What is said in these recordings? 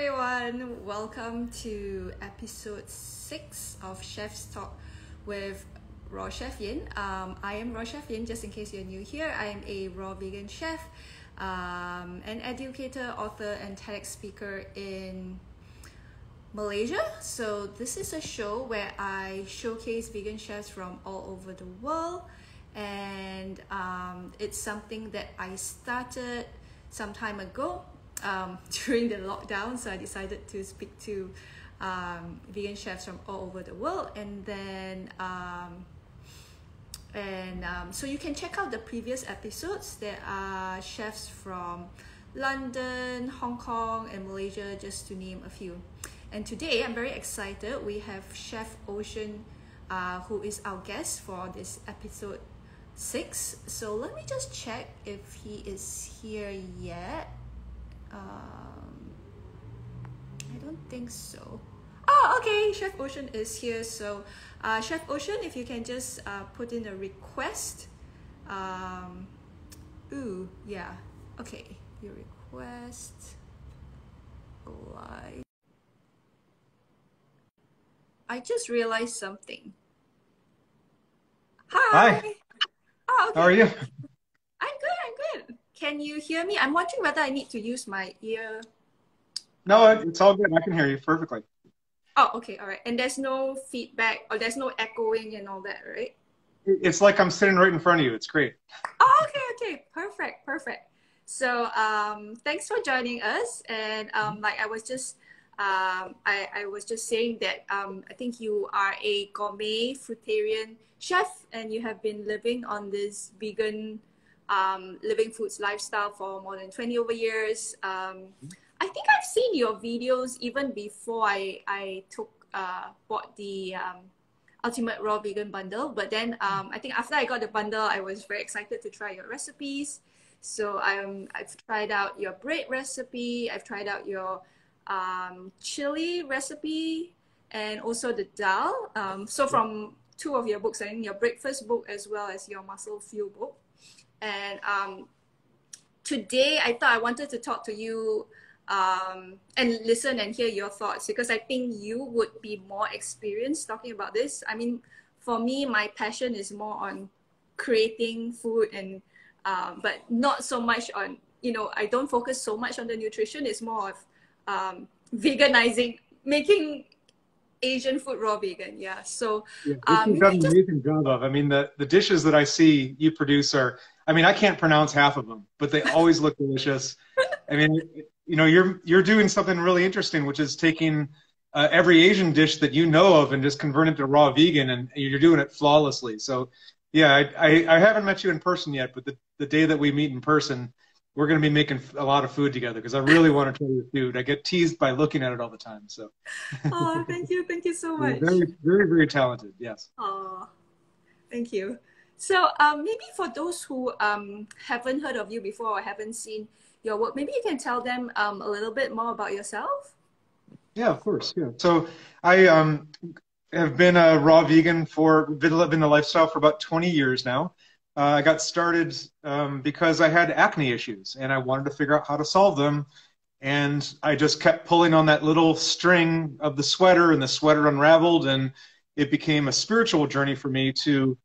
everyone, welcome to episode 6 of Chef's Talk with Raw Chef Yin. I am Raw Chef Yin, just in case you're new here. I am a raw vegan chef, an educator, author, and TEDx speaker in Malaysia. So this is a show where I showcase vegan chefs from all over the world, and it's something that I started some time ago during the lockdown. So I decided to speak to vegan chefs from all over the world, and then so you can check out the previous episodes. There are chefs from London, Hong Kong, and Malaysia, just to name a few. And today I'm very excited. We have Chef Ocean, who is our guest for this episode 6. So let me just check if he is here yet. I don't think so. Oh, okay, Chef Ocean is here. So Chef Ocean, if you can just put in a request. Ooh, yeah, okay, your request live. I just realized something. Hi. Oh, okay. How are you? I'm good. Can you hear me? I'm wondering whether I need to use my ear. No, it's all good. I can hear you perfectly. Oh, okay, all right. And there's no feedback or there's no echoing and all that, right? It's like I'm sitting right in front of you. It's great. Oh, okay. Perfect. So thanks for joining us. And like I was just I was just saying that I think you are a gourmet fruitarian chef, and you have been living on this vegan living foods lifestyle for more than 20 over years. I think I've seen your videos even before I bought the Ultimate Raw Vegan Bundle. But then I think after I got the bundle, I was very excited to try your recipes. So I've tried out your bread recipe. I've tried out your chili recipe, and also the dal. So from 2 of your books, I think your breakfast book as well as your muscle fuel book. And today I thought I wanted to talk to you and listen and hear your thoughts, because I think you would be more experienced talking about this. I mean, for me, my passion is more on creating food, and but not so much on, I don't focus so much on the nutrition. It's more of veganizing, making Asian food raw vegan. Yeah. So you've done an amazing job of. I mean, the dishes that I see you produce are, I mean, I can't pronounce half of them, but they always look delicious. I mean, you're doing something really interesting, which is taking every Asian dish that you know of and just converting it to raw vegan, and you're doing it flawlessly. So yeah, I haven't met you in person yet, but the day that we meet in person, we're going to be making a lot of food together, because I really want to try your food. I get teased by looking at it all the time. So. Oh, thank you so much. Very talented. Yes. Oh, thank you. So maybe for those who haven't heard of you before or haven't seen your work, maybe you can tell them a little bit more about yourself. Yeah, of course. Yeah. So I have been a raw vegan been living the lifestyle for about 20 years now. I got started because I had acne issues, and I wanted to figure out how to solve them. And I just kept pulling on that little string of the sweater, and the sweater unraveled, and it became a spiritual journey for me to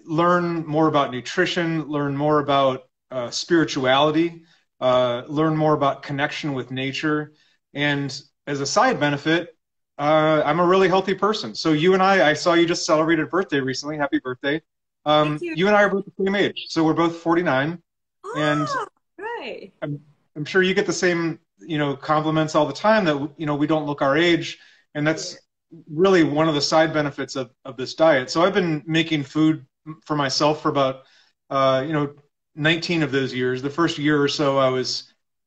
learn more about nutrition, learn more about spirituality, learn more about connection with nature. And as a side benefit, I'm a really healthy person. So you and I saw you just celebrated a birthday recently. Happy birthday. Thank you. You and I are both the same age. So we're both 49. Oh, and right. I'm sure you get the same, compliments all the time that, we don't look our age. And that's really one of the side benefits of this diet. So I've been making food for myself for about, 19 of those years. The first year or so, I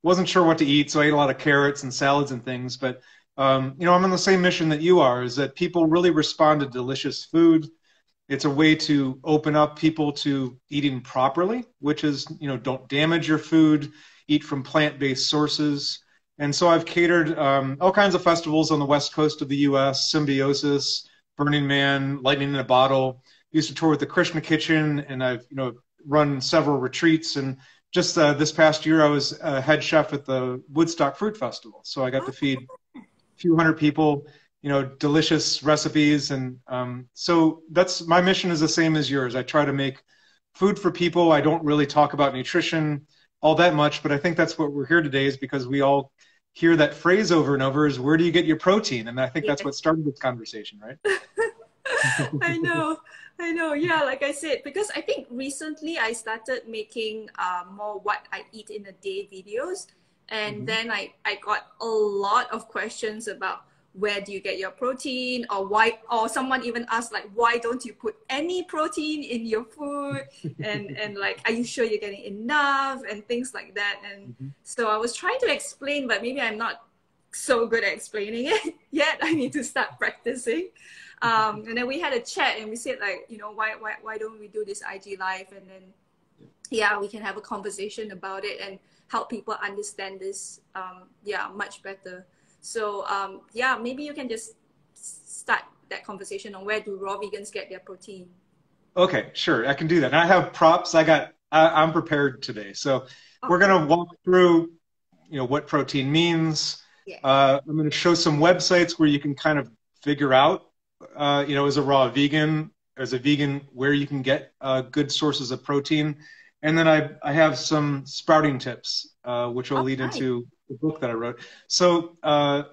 wasn't sure what to eat. So I ate a lot of carrots and salads and things. But, I'm on the same mission that you are, is that people really respond to delicious food. It's a way to open up people to eating properly, which is, don't damage your food, eat from plant-based sources. And so I've catered all kinds of festivals on the west coast of the U.S., Symbiosis, Burning Man, Lightning in a Bottle. Used to tour with the Krishna Kitchen, and I've, run several retreats and just this past year, I was head chef at the Woodstock Fruit Festival. So I got to feed a few hundred people, you know, delicious recipes. And so that's my mission is the same as yours. I try to make food for people. I don't really talk about nutrition all that much, but I think that's what we're here today is because we all hear that phrase over and over is where do you get your protein? And I think that's what started this conversation, right? I know. Yeah, like I said, because I think recently I started making more what I eat in a day videos. And then I got a lot of questions about where do you get your protein, or why, or someone even asked like, why don't you put any protein in your food? And like, are you sure you're getting enough and things like that? And so I was trying to explain, but maybe I'm not so good at explaining it yet. I need to start practicing. And then we had a chat and we said like, you know, why don't we do this IG live? And then, yeah, we can have a conversation about it and help people understand this, much better. So, yeah, maybe you can just start that conversation on where do raw vegans get their protein. Okay, sure. I can do that. And I have props. I'm prepared today. So we're going to walk through, you know, what protein means. I'm going to show some websites where you can kind of figure out, you know, as a raw vegan, as a vegan, where you can get good sources of protein. And then I have some sprouting tips, which will lead into the book that I wrote. So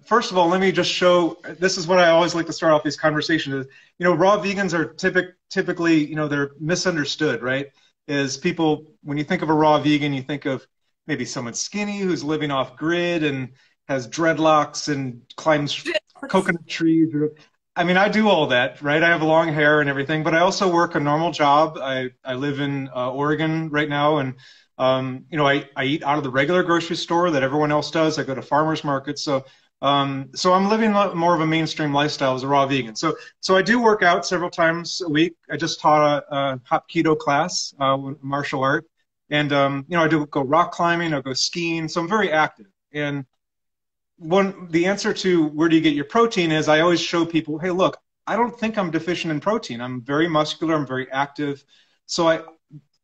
first of all, let me just show, this is what I always like to start off these conversations is, you know, raw vegans are typically, you know, they're misunderstood, right? Is people, when you think of a raw vegan, you think of maybe someone skinny who's living off grid and has dreadlocks and climbs coconut trees. I mean, I do all that, right? I have long hair and everything, but I also work a normal job. I live in Oregon right now, and you know, I eat out of the regular grocery store that everyone else does. I go to farmers markets, so I'm living more of a mainstream lifestyle as a raw vegan. So I do work out several times a week. I just taught a hop keto class, martial art, and you know, I do go rock climbing, I go skiing, so I'm very active. And the answer to where do you get your protein is I always show people, hey, look, I don't think I'm deficient in protein. I'm very muscular. I'm very active. So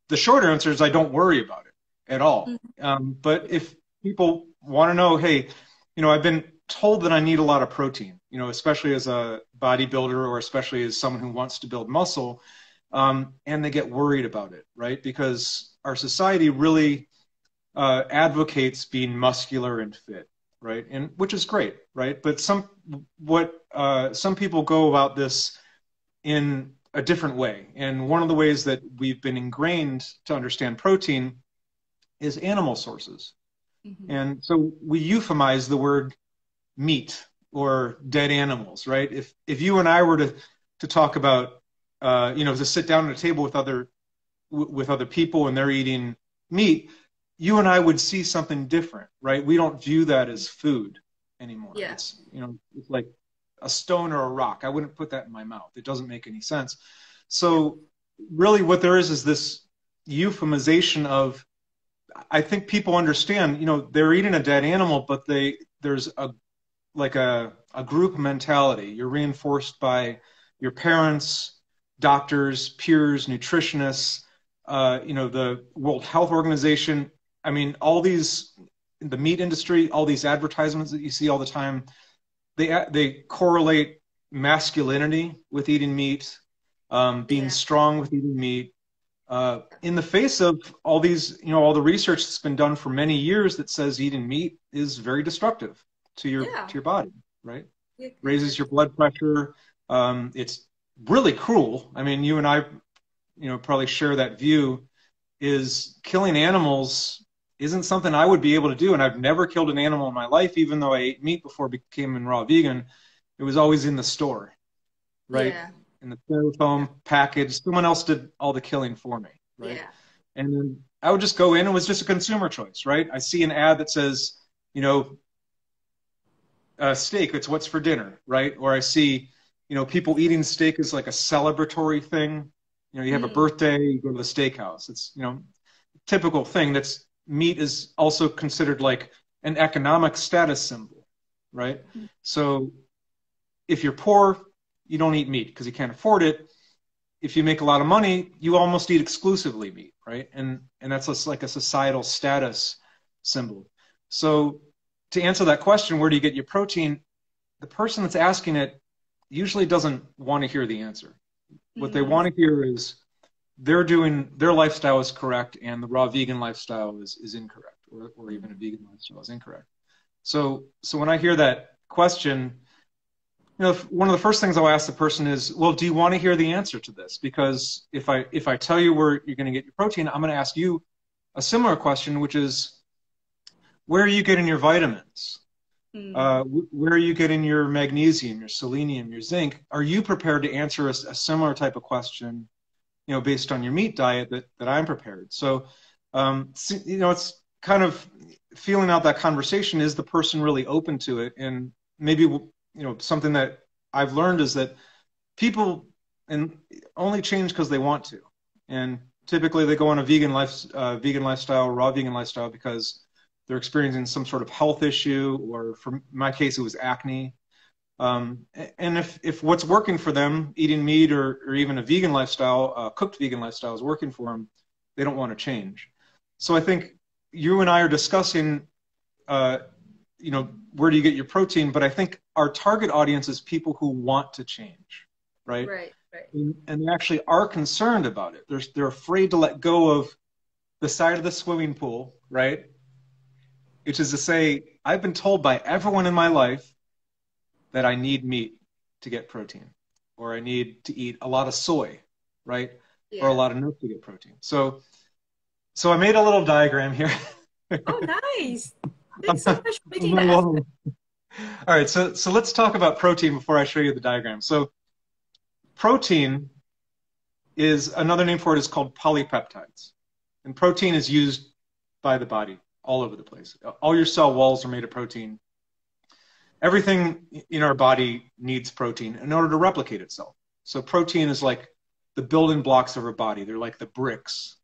the short answer is I don't worry about it at all. But if people want to know, hey, you know, I've been told that I need a lot of protein, you know, especially as a bodybuilder or especially as someone who wants to build muscle, and they get worried about it, right? Because our society really advocates being muscular and fit. Right, and which is great, right? But some people go about this in a different way, and one of the ways that we've been ingrained to understand protein is animal sources, and so we euphemize the word meat or dead animals, right? If you and I were to talk about, you know, to sit down at a table with other people and they're eating meat, you and I would see something different, right? We don't view that as food anymore. Yeah. It's, you know, it's like a stone or a rock. I wouldn't put that in my mouth. It doesn't make any sense. So really what there is this euphemization of, I think people understand, you know, they're eating a dead animal, but there's a group mentality. You're reinforced by your parents, doctors, peers, nutritionists, you know, the World Health Organization. I mean, all these, the meat industry, all these advertisements that you see all the time, they correlate masculinity with eating meat, being strong with eating meat, in the face of all these, you know, all the research that's been done for many years that says eating meat is very destructive to your body, right? Raises your blood pressure. It's really cruel. I mean, you and I, you know, probably share that view. Is killing animals isn't something I would be able to do, and I've never killed an animal in my life, even though I ate meat before I became a raw vegan. It was always in the store, right? Yeah. In the styrofoam package. Someone else did all the killing for me, right? Yeah. And then I would just go in, and it was just a consumer choice, right? I see an ad that says, you know, steak, it's what's for dinner, right? Or I see, you know, people eating steak is like a celebratory thing. You know, you have a birthday, you go to the steakhouse. It's, you know, typical thing. That's meat is also considered like an economic status symbol, right? So if you're poor, you don't eat meat because you can't afford it. if you make a lot of money, you almost eat exclusively meat, right? And that's just like a societal status symbol. So to answer that question, where do you get your protein? The person that's asking it usually doesn't want to hear the answer. What they want to hear is their lifestyle is correct and the raw vegan lifestyle is incorrect, or even a vegan lifestyle is incorrect. So when I hear that question, you know, one of the first things I'll ask the person is, well, do you want to hear the answer to this? Because if I tell you where you're going to get your protein, I'm going to ask you a similar question, which is, where are you getting your vitamins? Where are you getting your magnesium, your selenium, your zinc? Are you prepared to answer a similar type of question, you know, based on your meat diet that I'm prepared? So, you know, it's kind of feeling out that conversation. Is the person really open to it? And maybe, you know, something that I've learned is that people only change because they want to. And typically they go on a vegan lifestyle, raw vegan lifestyle, because they're experiencing some sort of health issue, or for my case, it was acne. And if what's working for them, eating meat or even a vegan lifestyle, cooked vegan lifestyle, is working for them, they don't want to change. So I think you and I are discussing, you know, where do you get your protein? But I think our target audience is people who want to change, right? Right. And they actually are concerned about it. They're afraid to let go of the side of the swimming pool, right? Which is to say, I've been told by everyone in my life that I need meat to get protein, or I need to eat a lot of soy, right? Yeah. Or a lot of nuts to get protein. So I made a little diagram here. Oh, nice. Thanks so much for making that. All right, so let's talk about protein before I show you the diagram. So protein is, another name for it is called polypeptides. And protein is used by the body all over the place. All your cell walls are made of protein. Everything in our body needs protein in order to replicate itself. So protein is like the building blocks of our body. They're like the bricks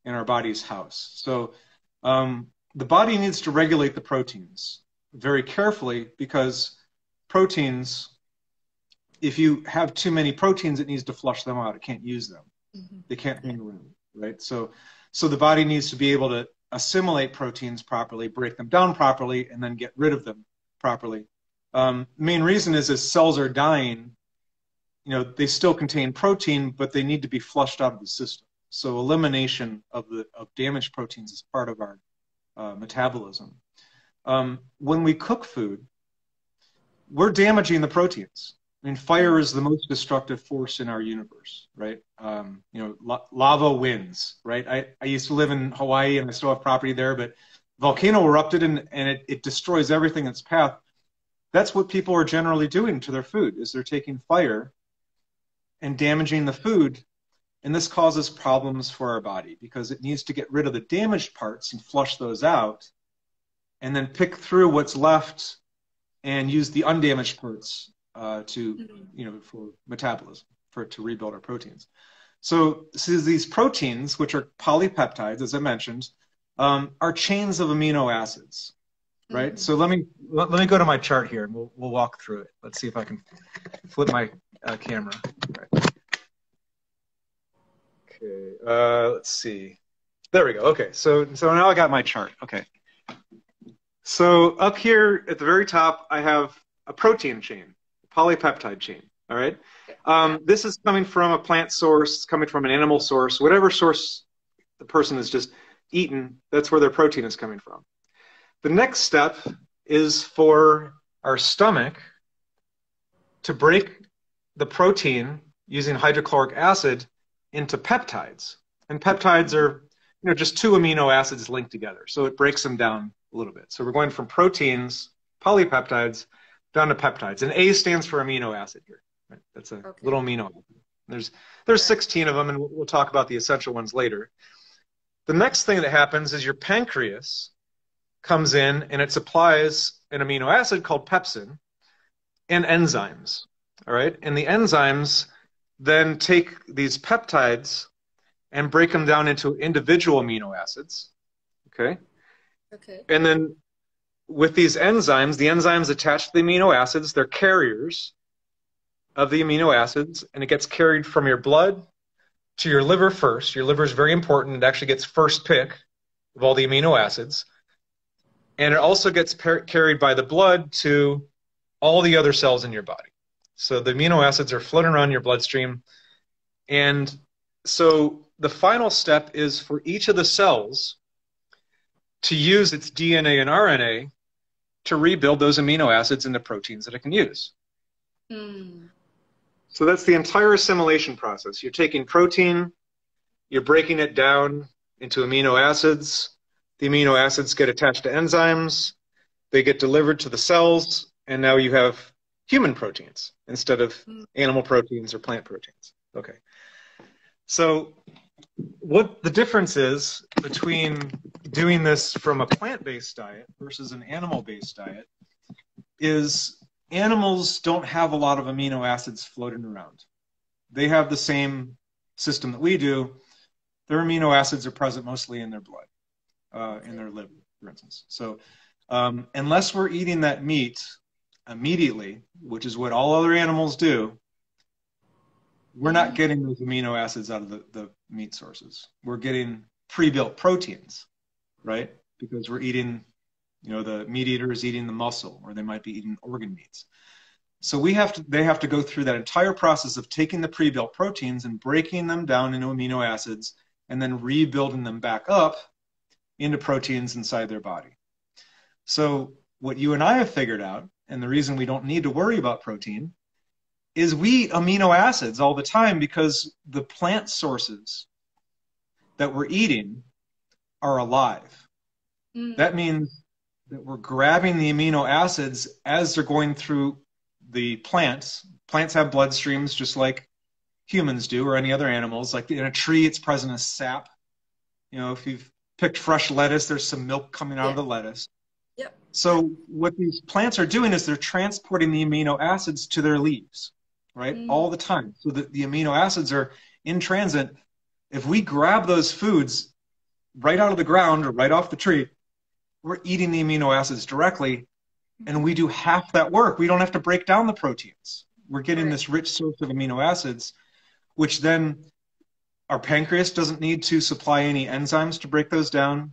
in our body's house. So the body needs to regulate the proteins very carefully, because proteins, if you have too many proteins, it needs to flush them out. It can't use them. They can't hang around, right? So the body needs to be able to assimilate proteins properly, break them down properly, and then get rid of them properly. Main reason is, as cells are dying, you know, they still contain protein, but they need to be flushed out of the system. So elimination of damaged proteins is part of our metabolism. When we cook food, we're damaging the proteins. I mean, fire is the most destructive force in our universe, right? You know, lava wins, right? I used to live in Hawaii, and I still have property there, but volcano erupted and it destroys everything in its path. That's what people are generally doing to their food, is they're taking fire and damaging the food. And this causes problems for our body, because it needs to get rid of the damaged parts and flush those out, and then pick through what's left and use the undamaged parts to, you know, for metabolism, to rebuild our proteins. So these proteins, which are polypeptides, as I mentioned, are chains of amino acids, right? So let me go to my chart here, and we'll walk through it. Let's see if I can flip my camera. Right. Okay, let's see. There we go. Okay, so now I got my chart. Okay. So up here at the very top, I have a protein chain, a polypeptide chain. All right. This is coming from a plant source, it's coming from an animal source, whatever source the person has just eaten, that's where their protein is coming from. The next step is for our stomach to break the protein using hydrochloric acid into peptides. And peptides are, you know, just two amino acids linked together. So it breaks them down a little bit. So we're going from proteins, polypeptides, down to peptides. And A stands for amino acid here. Right? That's a little amino acid. There's 16 of them, and we'll talk about the essential ones later. The next thing that happens is your pancreas comes in and it supplies an amino acid called pepsin and enzymes. All right? And the enzymes then take these peptides and break them down into individual amino acids. Okay? Okay. And then with these enzymes, the enzymes attach to the amino acids, they're carriers of the amino acids, and it gets carried from your blood to your liver first. Your liver is very important. It actually gets first pick of all the amino acids. And it also gets carried by the blood to all the other cells in your body. So the amino acids are floating around your bloodstream. And so the final step is for each of the cells to use its DNA and RNA to rebuild those amino acids into proteins that it can use. Mm. So that's the entire assimilation process. You're taking protein, you're breaking it down into amino acids. The amino acids get attached to enzymes. They get delivered to the cells, and now you have human proteins instead of animal proteins or plant proteins. Okay. So what the difference is between doing this from a plant-based diet versus an animal-based diet is animals don't have a lot of amino acids floating around. They have the same system that we do. Their amino acids are present mostly in their blood, in their liver, for instance. So unless we're eating that meat immediately, which is what all other animals do, we're not getting those amino acids out of the meat sources. We're getting pre-built proteins, right? Because we're eating, you know, the meat eater is eating the muscle, or they might be eating organ meats. So they have to go through that entire process of taking the pre-built proteins and breaking them down into amino acids and then rebuilding them back up into proteins inside their body. So what you and I have figured out, and the reason we don't need to worry about protein, is we eat amino acids all the time because the plant sources that we're eating are alive. That means that we're grabbing the amino acids as they're going through the plants. Plants have bloodstreams just like humans do, or any other animals. Like in a tree, it's present as sap. You know, if you've picked fresh lettuce, there's some milk coming out of the lettuce. Yep. So what these plants are doing is they're transporting the amino acids to their leaves, right? All the time. So that the amino acids are in transit. If we grab those foods right out of the ground or right off the tree, we're eating the amino acids directly, and we do half that work. We don't have to break down the proteins. We're getting this rich source of amino acids, which then our pancreas doesn't need to supply any enzymes to break those down.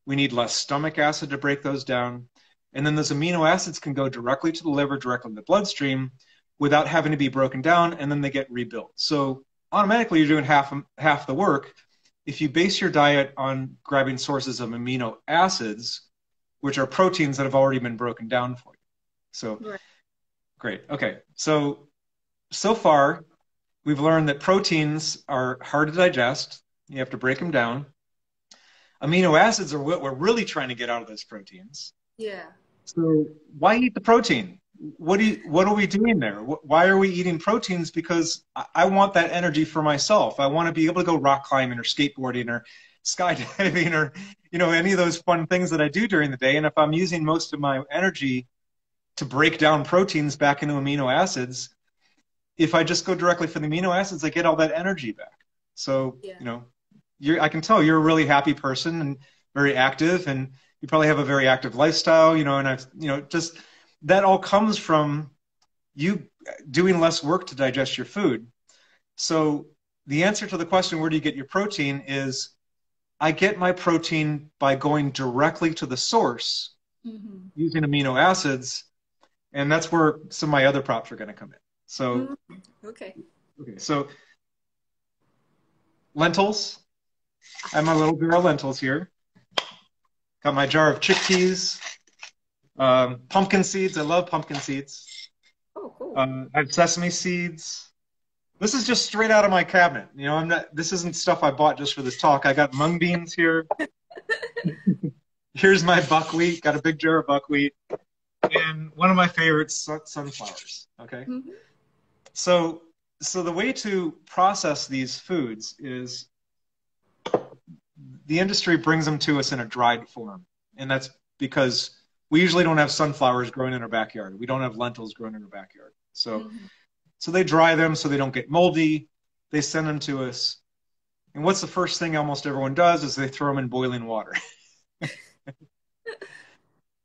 We need less stomach acid to break those down. And then those amino acids can go directly to the liver, directly to the bloodstream without having to be broken down, and then they get rebuilt. So automatically you're doing half the work. If you base your diet on grabbing sources of amino acids, which are proteins that have already been broken down for you. So, great. Okay. So far, we've learned that proteins are hard to digest. You have to break them down. Amino acids are what we're really trying to get out of those proteins. Yeah. So why eat the protein? What are we doing there? Why are we eating proteins? Because I want that energy for myself. I want to be able to go rock climbing or skateboarding or skydiving or, you know, any of those fun things that I do during the day. And if I'm using most of my energy to break down proteins back into amino acids, if I just go directly for the amino acids, I get all that energy back. So, you know, I can tell you're a really happy person and very active, and you probably have a very active lifestyle, you know, and just that all comes from you doing less work to digest your food. So the answer to the question, where do you get your protein, is I get my protein by going directly to the source using amino acids, and that's where some of my other props are going to come in. So, okay. So lentils. I have my little jar of lentils here. Got my jar of chickpeas, pumpkin seeds. I love pumpkin seeds. Oh, cool. I have sesame seeds. This is just straight out of my cabinet. You know, this isn't stuff I bought just for this talk. I got mung beans here. Here's my buckwheat. Got a big jar of buckwheat. And one of my favorites, sunflowers. Okay. So the way to process these foods is the industry brings them to us in a dried form. And that's because we usually don't have sunflowers growing in our backyard. We don't have lentils growing in our backyard. So they dry them so they don't get moldy. They send them to us. And what's the first thing almost everyone does is they throw them in boiling water.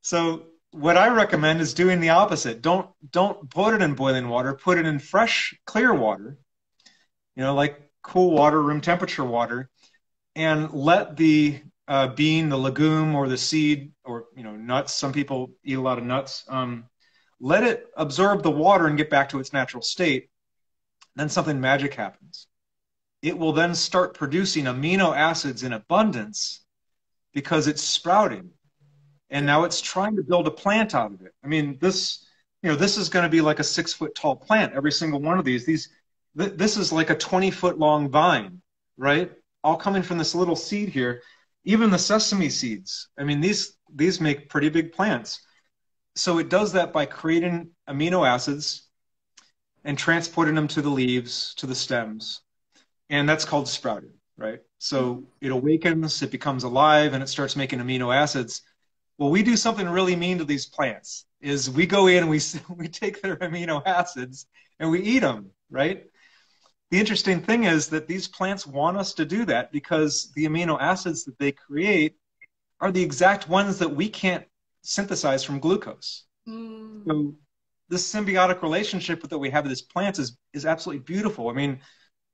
So what I recommend is doing the opposite. Don't put it in boiling water. Put it in fresh, clear water. You know, like cool water, room temperature water, and let the bean, the legume, or the seed, or nuts. Some people eat a lot of nuts. Let it absorb the water and get back to its natural state. Then something magic happens. It will then start producing amino acids in abundance because it's sprouting. And now it's trying to build a plant out of it. I mean, this is going to be like a 6-foot tall plant. Every single one of these, this is like a 20-foot long vine, right? All coming from this little seed here. Even the sesame seeds. I mean, these make pretty big plants. So it does that by creating amino acids and transporting them to the leaves, to the stems. And that's called sprouting, right? So it awakens, it becomes alive, and it starts making amino acids. Well, we do something really mean to these plants, is we go in and we take their amino acids and we eat them, right? The interesting thing is that these plants want us to do that because the amino acids that they create are the exact ones that we can't synthesize from glucose. So this symbiotic relationship that we have with these plants is absolutely beautiful. I mean,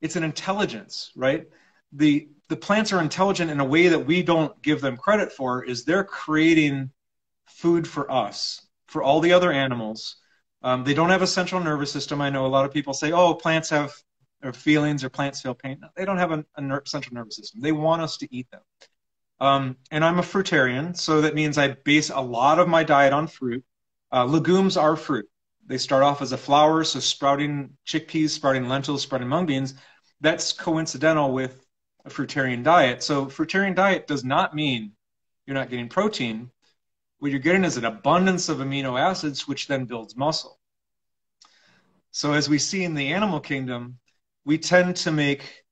it's an intelligence, right? The plants are intelligent in a way that we don't give them credit for, is they're creating food for us, for all the other animals. They don't have a central nervous system. I know a lot of people say, oh, plants have feelings or plants feel pain. No, they don't have a central nervous system. They want us to eat them. And I'm a fruitarian, so that means I base a lot of my diet on fruit. Legumes are fruit. They start off as a flower, so sprouting chickpeas, sprouting lentils, sprouting mung beans, that's coincidental with a fruitarian diet. So fruitarian diet does not mean you're not getting protein. What you're getting is an abundance of amino acids, which then builds muscle. So as we see in the animal kingdom, we tend to make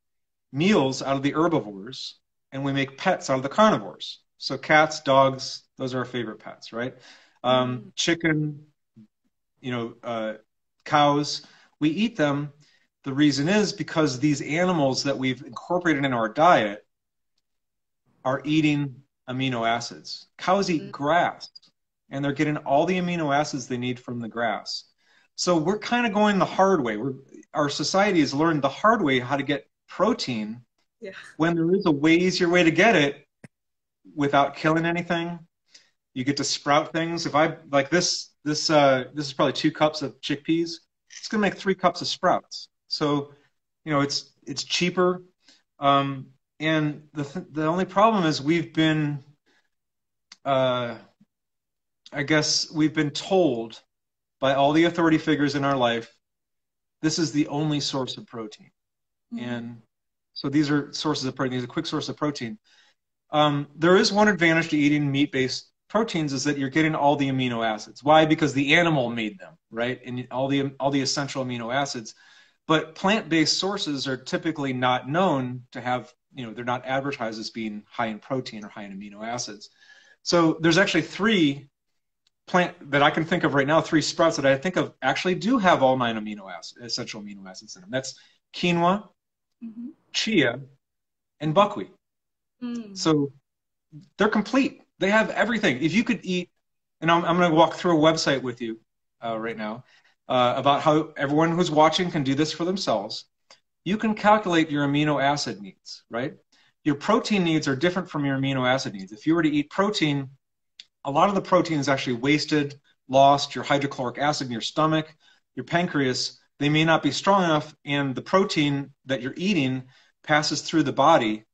meals out of the herbivores, and we make pets out of the carnivores. So cats, dogs, those are our favorite pets, right? Chicken, cows, we eat them. The reason is because these animals that we've incorporated in our diet are eating amino acids. Cows eat grass, and they're getting all the amino acids they need from the grass. So we're kind of going the hard way. Our society has learned the hard way how to get protein, when there is a way easier way to get it without killing anything. You get to sprout things. If I like this is probably 2 cups of chickpeas. It's gonna make 3 cups of sprouts. So, it's cheaper. And the only problem is we've been, I guess we've been told by all the authority figures in our life, this is the only source of protein. And so these are sources of protein. These are a quick source of protein. There is one advantage to eating meat-based proteins, is that you're getting all the amino acids. Why? Because the animal made them, right? And all the essential amino acids. But plant-based sources are typically not known to have, they're not advertised as being high in protein or high in amino acids. So there's actually 3 that I can think of right now, 3 sprouts that I think of actually do have all 9 essential amino acids in them. That's quinoa, chia, and buckwheat. So they're complete. They have everything. If you could eat, and I'm going to walk through a website with you right now about how everyone who's watching can do this for themselves. You can calculate your amino acid needs, right? Your protein needs are different from your amino acid needs. If you were to eat protein, a lot of the protein is actually wasted, lost. Your hydrochloric acid in your stomach, your pancreas, they may not be strong enough, and the protein that you're eating passes through the body,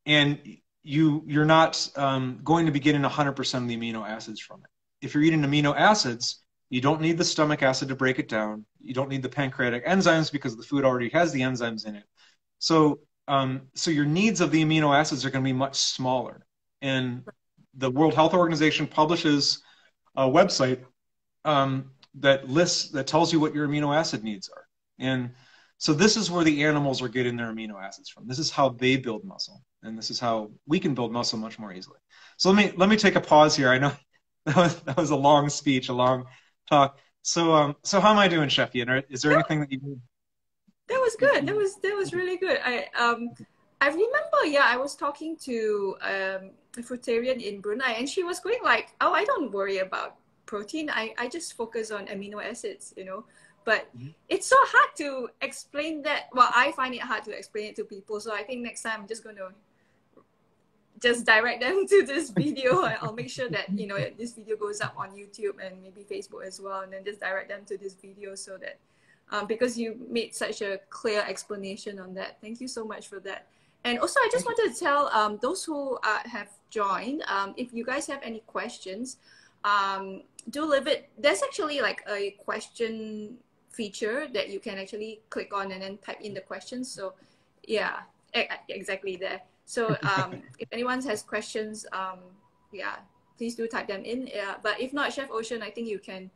and you're not going to be getting 100% of the amino acids from it. If you're eating amino acids, you don't need the stomach acid to break it down. You don't need the pancreatic enzymes because the food already has the enzymes in it. So, so your needs of the amino acids are going to be much smaller. And the World Health Organization publishes a website that tells you what your amino acid needs are. And so this is where the animals are getting their amino acids from. This is how they build muscle, and this is how we can build muscle much more easily. So let me take a pause here. I know that was a long speech, a long talk. So how am I doing, Chef Ian? Is there anything that you? That was good. That was really good. I remember, I was talking to a fruitarian in Brunei, and she was going like, "Oh, I don't worry about protein. I just focus on amino acids, But it's so hard to explain that. Well, I find it hard to explain it to people. So I think next time I'm just going to just direct them to this video. I'll make sure that, you know, this video goes up on YouTube and maybe Facebook as well. And then just direct them to this video so that, because you made such a clear explanation on that. Thank you so much for that. And also, I just wanted to tell those who have joined, if you guys have any questions, do leave it. There's actually like a question feature that you can actually click on and then type in the questions. So yeah, exactly there. So if anyone has questions, yeah, please do type them in. But if not, Chef Ocean, I think you can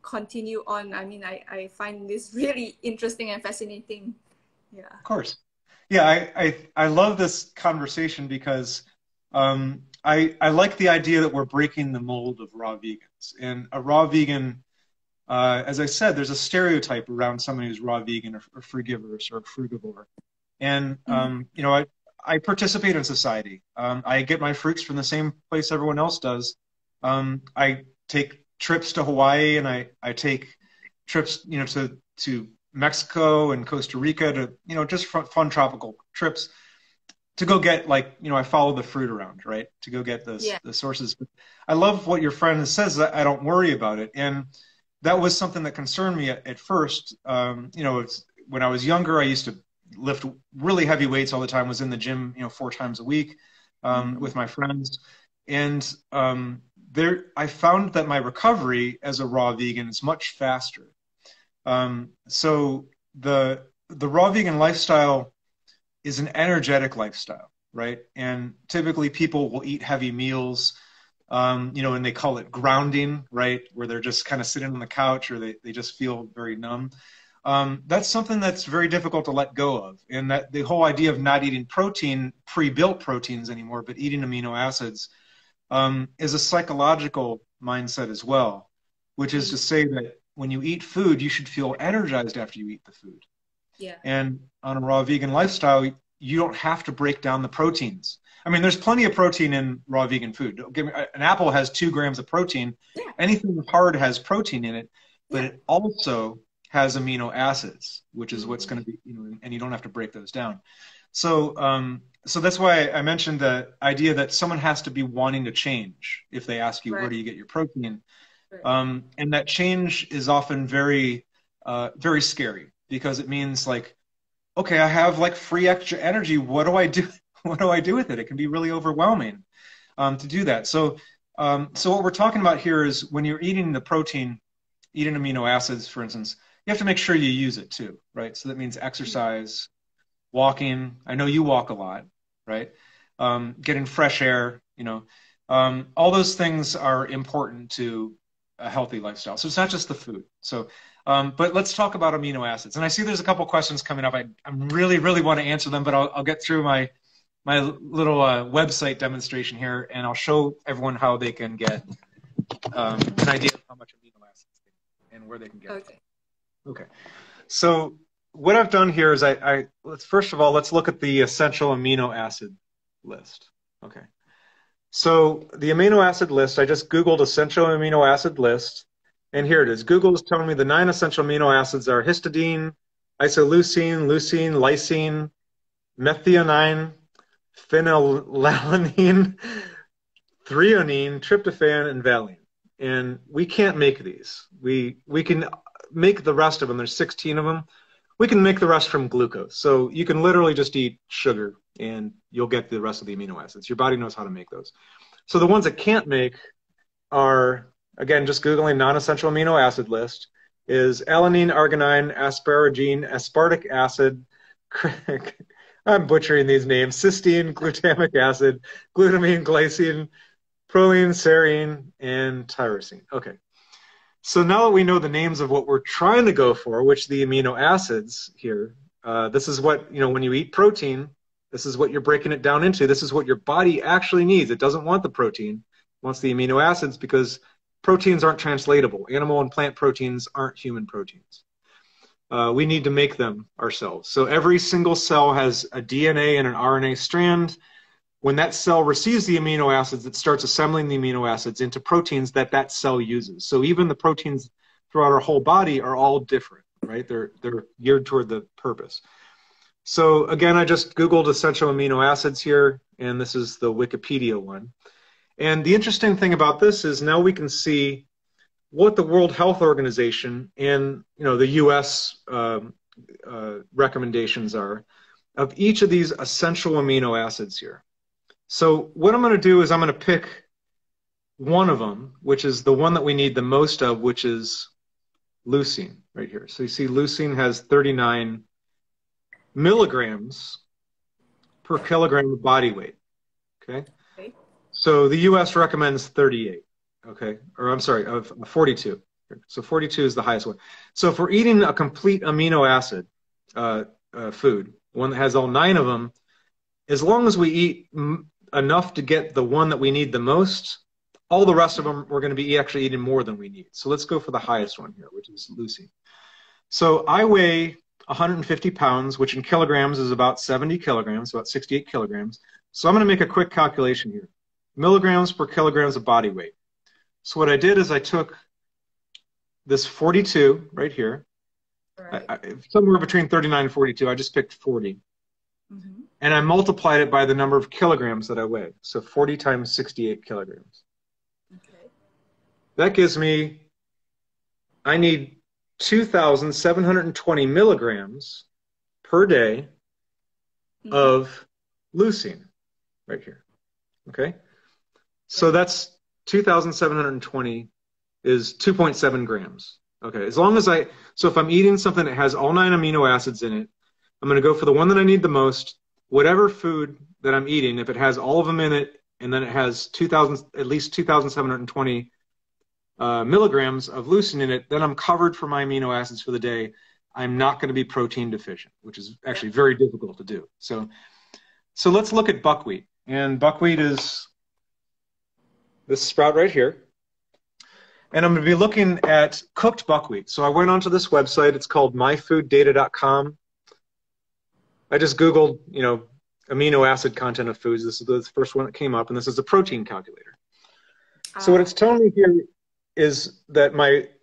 continue on. I mean, I find this really interesting and fascinating. Yeah. Of course. Yeah, I love this conversation because I like the idea that we're breaking the mold of raw vegans. And a raw vegan, as I said, there's a stereotype around someone who's raw vegan or frugivorous or frugivore. And, you know, I participate in society. I get my fruits from the same place everyone else does. I take trips to Hawaii and I take trips, you know, to Mexico and Costa Rica to, you know, just fun tropical trips to go get, like, you know, I follow the fruit around, right? To go get the sources. But I love what your friend says, that I don't worry about it. And that was something that concerned me at first. You know, when I was younger, I used to lift really heavy weights all the time, was in the gym, you know, 4 times a week with my friends. And I found that my recovery as a raw vegan is much faster. So the raw vegan lifestyle is an energetic lifestyle, right? And typically people will eat heavy meals, you know, and they call it grounding, right? Where they're just kind of sitting on the couch or they just feel very numb. That's something that's very difficult to let go of. And that the whole idea of not eating protein, pre-built proteins anymore, but eating amino acids, is a psychological mindset as well, which is to say that when you eat food, you should feel energized after you eat the food. Yeah. And on a raw vegan lifestyle, you don't have to break down the proteins. I mean, there's plenty of protein in raw vegan food. An apple has 2 grams of protein. Yeah. Anything hard has protein in it, but it also has amino acids, which is what's going to be, you know, and you don't have to break those down. So, so that's why I mentioned the idea that someone has to be wanting to change if they ask you, where do you get your protein? And that change is often very, very scary, because it means like, okay, I have like free extra energy. What do I do? What do I do with it? It can be really overwhelming to do that. So, so what we're talking about here is when you're eating the protein, eating amino acids, for instance, you have to make sure you use it too, right? So that means exercise, walking. I know you walk a lot, right? Getting fresh air, you know, all those things are important to a healthy lifestyle. So it's not just the food. So, but let's talk about amino acids. And I see there's a couple questions coming up. I really want to answer them, but I'll get through my little website demonstration here, and I'll show everyone how they can get an idea of how much amino acids and where they can get it. Okay. So what I've done here is let's first of all, let's look at the essential amino acid list. Okay. So the amino acid list, I just Googled essential amino acid list, and here it is. Google is telling me the 9 essential amino acids are histidine, isoleucine, leucine, lysine, methionine, phenylalanine, threonine, tryptophan, and valine. And we can't make these. We can make the rest of them. There's 16 of them. We can make the rest from glucose. So you can literally just eat sugar and you'll get the rest of the amino acids. Your body knows how to make those. So the ones it can't make are, again, just Googling non-essential amino acid list, is alanine, arginine, asparagine, aspartic acid, I'm butchering these names, cysteine, glutamic acid, glutamine, glycine, proline, serine, and tyrosine. Okay. So now that we know the names of what we're trying to go for, which the amino acids here, this is what, you know, when you eat protein, this is what you're breaking it down into. This is what your body actually needs. It doesn't want the protein. It wants the amino acids because proteins aren't translatable. Animal and plant proteins aren't human proteins. We need to make them ourselves. So every single cell has a DNA and an RNA strand. When that cell receives the amino acids, it starts assembling the amino acids into proteins that that cell uses. So even the proteins throughout our whole body are all different. right? They're geared toward the purpose. So again, I just Googled essential amino acids here, and this is the Wikipedia one. And the interesting thing about this is now we can see what the World Health Organization and the U.S. Recommendations are of each of these essential amino acids here. So what I'm going to do is I'm going to pick one of them, which is the one that we need the most of, which is leucine right here. So you see leucine has 39 milligrams per kilogram of body weight. Okay. So the U.S. recommends 38. Okay. Or I'm sorry, of 42. So 42 is the highest one. So if we're eating a complete amino acid food, one that has all 9 of them, as long as we eat enough to get the one that we need the most, all the rest of them we're going to be actually eating more than we need. So let's go for the highest one here, which is leucine. So I weigh 150 pounds, which in kilograms is about 70 kilograms, about 68 kilograms. So I'm going to make a quick calculation here. Milligrams per kilograms of body weight. So what I did is I took this 42 right here, right. Somewhere between 39 and 42. I just picked 40. Mm-hmm. And I multiplied it by the number of kilograms that I weigh. So 40 times 68 kilograms. Okay. That gives me, I need 2,720 milligrams per day of leucine right here. Okay? So that's 2,720 is 2.7 grams. Okay, as long as so if I'm eating something that has all 9 amino acids in it, I'm going to go for the one that I need the most. Whatever food that I'm eating, if it has all of them in it, and then it has at least 2,720 milligrams of leucine in it, then I'm covered for my amino acids for the day. I'm not going to be protein deficient, which is actually very difficult to do. So let's look at buckwheat. And buckwheat is this sprout right here. And I'm going to be looking at cooked buckwheat. So I went onto this website. It's called myfooddata.com. I just Googled, amino acid content of foods. This is the first one that came up, and this is a protein calculator. So what it's telling me here is that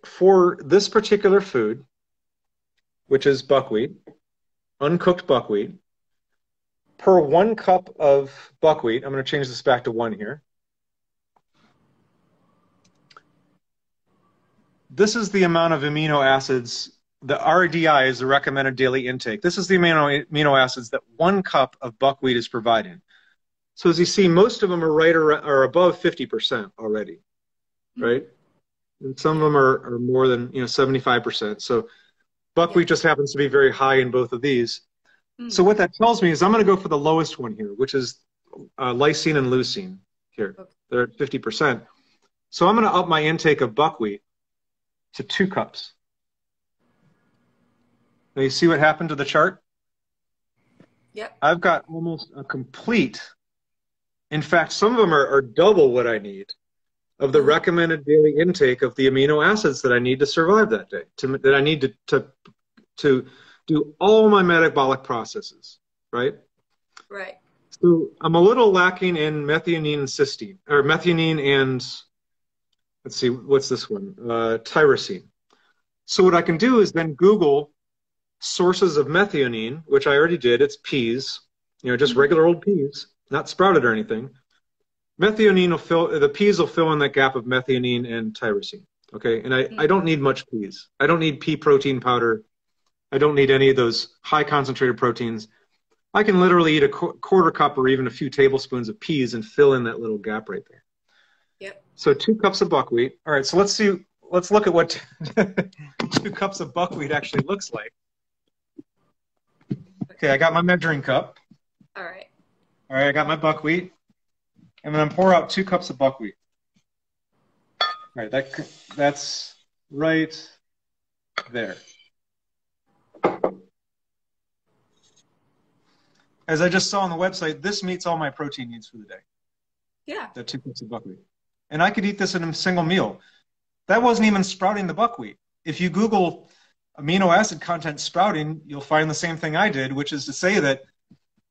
for this particular food, which is buckwheat, uncooked buckwheat, per 1 cup of buckwheat, I'm going to change this back to 1 here. This is the amount of amino acids, the RDI is the recommended daily intake. This is the amino acids that 1 cup of buckwheat is providing. So as you see, most of them are right or above 50% already, right? And some of them are more than 75%. So buckwheat just happens to be very high in both of these. So what that tells me is I'm going to go for the lowest one here, which is lysine and leucine here. They're at 50%. So I'm going to up my intake of buckwheat to 2 cups. Now you see what happened to the chart? Yep. I've got almost a complete, in fact, some of them are double what I need of the recommended daily intake of the amino acids that I need to survive that day, that I need to do all my metabolic processes, right? Right. So I'm a little lacking in methionine and cysteine, or methionine and, let's see, what's this one? Tyrosine. So what I can do is then Google sources of methionine, which I already did. It's peas, just regular old peas, not sprouted or anything. Methionine the peas will fill in that gap of methionine and tyrosine. Okay, and I don't need much peas. I don't need pea protein powder. I don't need any of those high concentrated proteins. I can literally eat a quarter cup or even a few tablespoons of peas and fill in that little gap right there. Yep. So 2 cups of buckwheat. All right, so let's look at what 2 cups of buckwheat actually looks like. Okay, I got my measuring cup. All right. All right, I got my buckwheat. I'm going to pour out 2 cups of buckwheat. All right, that's right there. As I just saw on the website, this meets all my protein needs for the day. Yeah. The 2 cups of buckwheat. And I could eat this in a single meal. That wasn't even sprouting the buckwheat. If you Google amino acid content sprouting, you'll find the same thing I did, which is to say that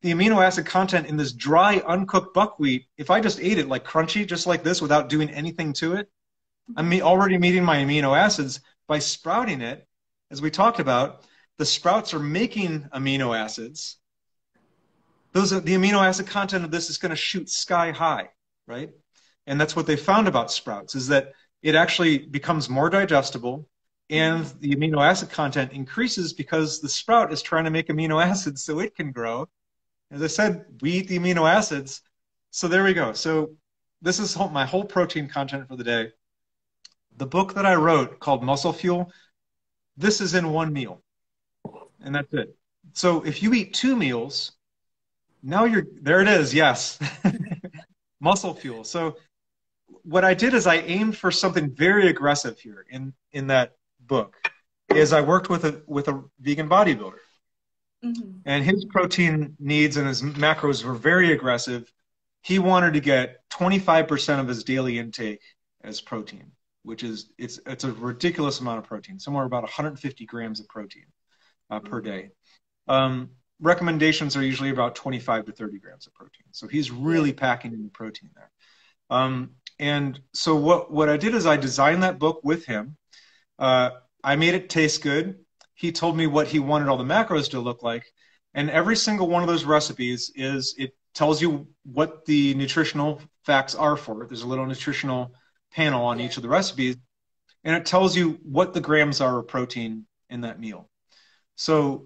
the amino acid content in this dry, uncooked buckwheat, if I just ate it like crunchy, just like this, without doing anything to it, I'm already meeting my amino acids. By sprouting it, as we talked about, the sprouts are making amino acids. The amino acid content of this is going to shoot sky high, right? And that's what they found about sprouts, is that it actually becomes more digestible, and the amino acid content increases because the sprout is trying to make amino acids so it can grow. As I said, we eat the amino acids. So there we go. So this is my whole protein content for the day. The book that I wrote called Muscle Fuel, this is in one meal, and that's it. So if you eat 2 meals, now there it is, yes. Muscle Fuel. So what I did is I aimed for something very aggressive here in that book, is I worked with a vegan bodybuilder. And his protein needs and his macros were very aggressive. He wanted to get 25% of his daily intake as protein, which is, it's a ridiculous amount of protein, somewhere about 150 grams of protein per day. Recommendations are usually about 25 to 30 grams of protein. So he's really packing in the protein there. And so what I did is I designed that book with him. I made it taste good. He told me what he wanted all the macros to look like. And every single one of those recipes it tells you what the nutritional facts are for it. There's a little nutritional panel on each of the recipes. And it tells you what the grams are of protein in that meal. So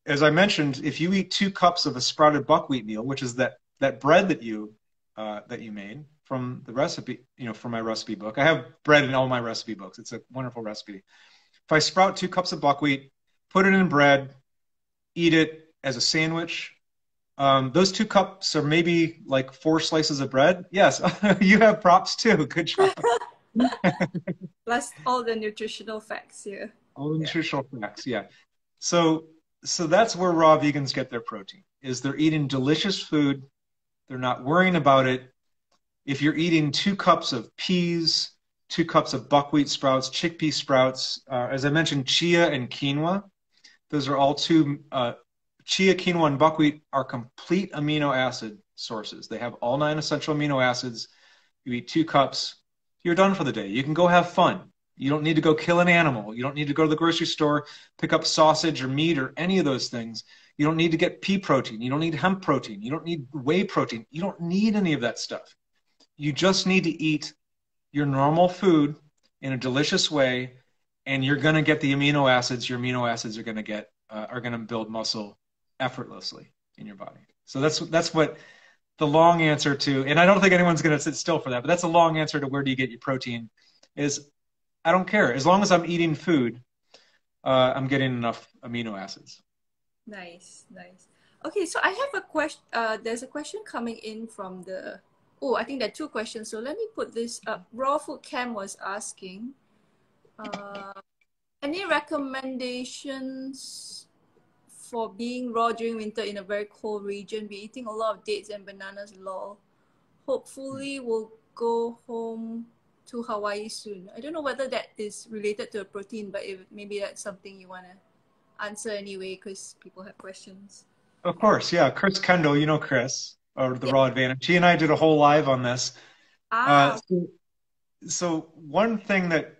as I mentioned, if you eat 2 cups of a sprouted buckwheat meal, which is that bread that you made from the recipe, from my recipe book. I have bread in all my recipe books. It's a wonderful recipe. If I sprout 2 cups of buckwheat, put it in bread, eat it as a sandwich, those 2 cups are maybe like 4 slices of bread. Yes, you have props too. Good job. Plus all the nutritional facts here. All the nutritional facts, yeah. So that's where raw vegans get their protein, is they're eating delicious food. They're not worrying about it. If you're eating 2 cups of peas, 2 cups of buckwheat sprouts, chickpea sprouts, as I mentioned, chia and quinoa, those are all 2, chia, quinoa, and buckwheat are complete amino acid sources. They have all 9 essential amino acids. You eat 2 cups, you're done for the day. You can go have fun. You don't need to go kill an animal. You don't need to go to the grocery store, pick up sausage or meat or any of those things. You don't need to get pea protein. You don't need hemp protein. You don't need whey protein. You don't need any of that stuff. You just need to eat your normal food in a delicious way, and you're going to get the amino acids. Your amino acids are going to build muscle effortlessly in your body. So that's what the long answer to, and I don't think anyone's going to sit still for that, but that's a long answer to where do you get your protein is, I don't care. As long as I'm eating food, I'm getting enough amino acids. Nice, nice. Okay, so I have a question. There's a question coming in from the, I think there are 2 questions. So let me put this up. Raw Food Cam was asking, any recommendations for being raw during winter in a very cold region? Be eating a lot of dates and bananas, lol. Hopefully we'll go home to Hawaii soon. I don't know whether that is related to a protein, but maybe that's something you want to answer anyway, because people have questions. Of course, yeah. Chris Kendall, you know Chris, or the Raw Advantage. He and I did a whole live on this. So one thing that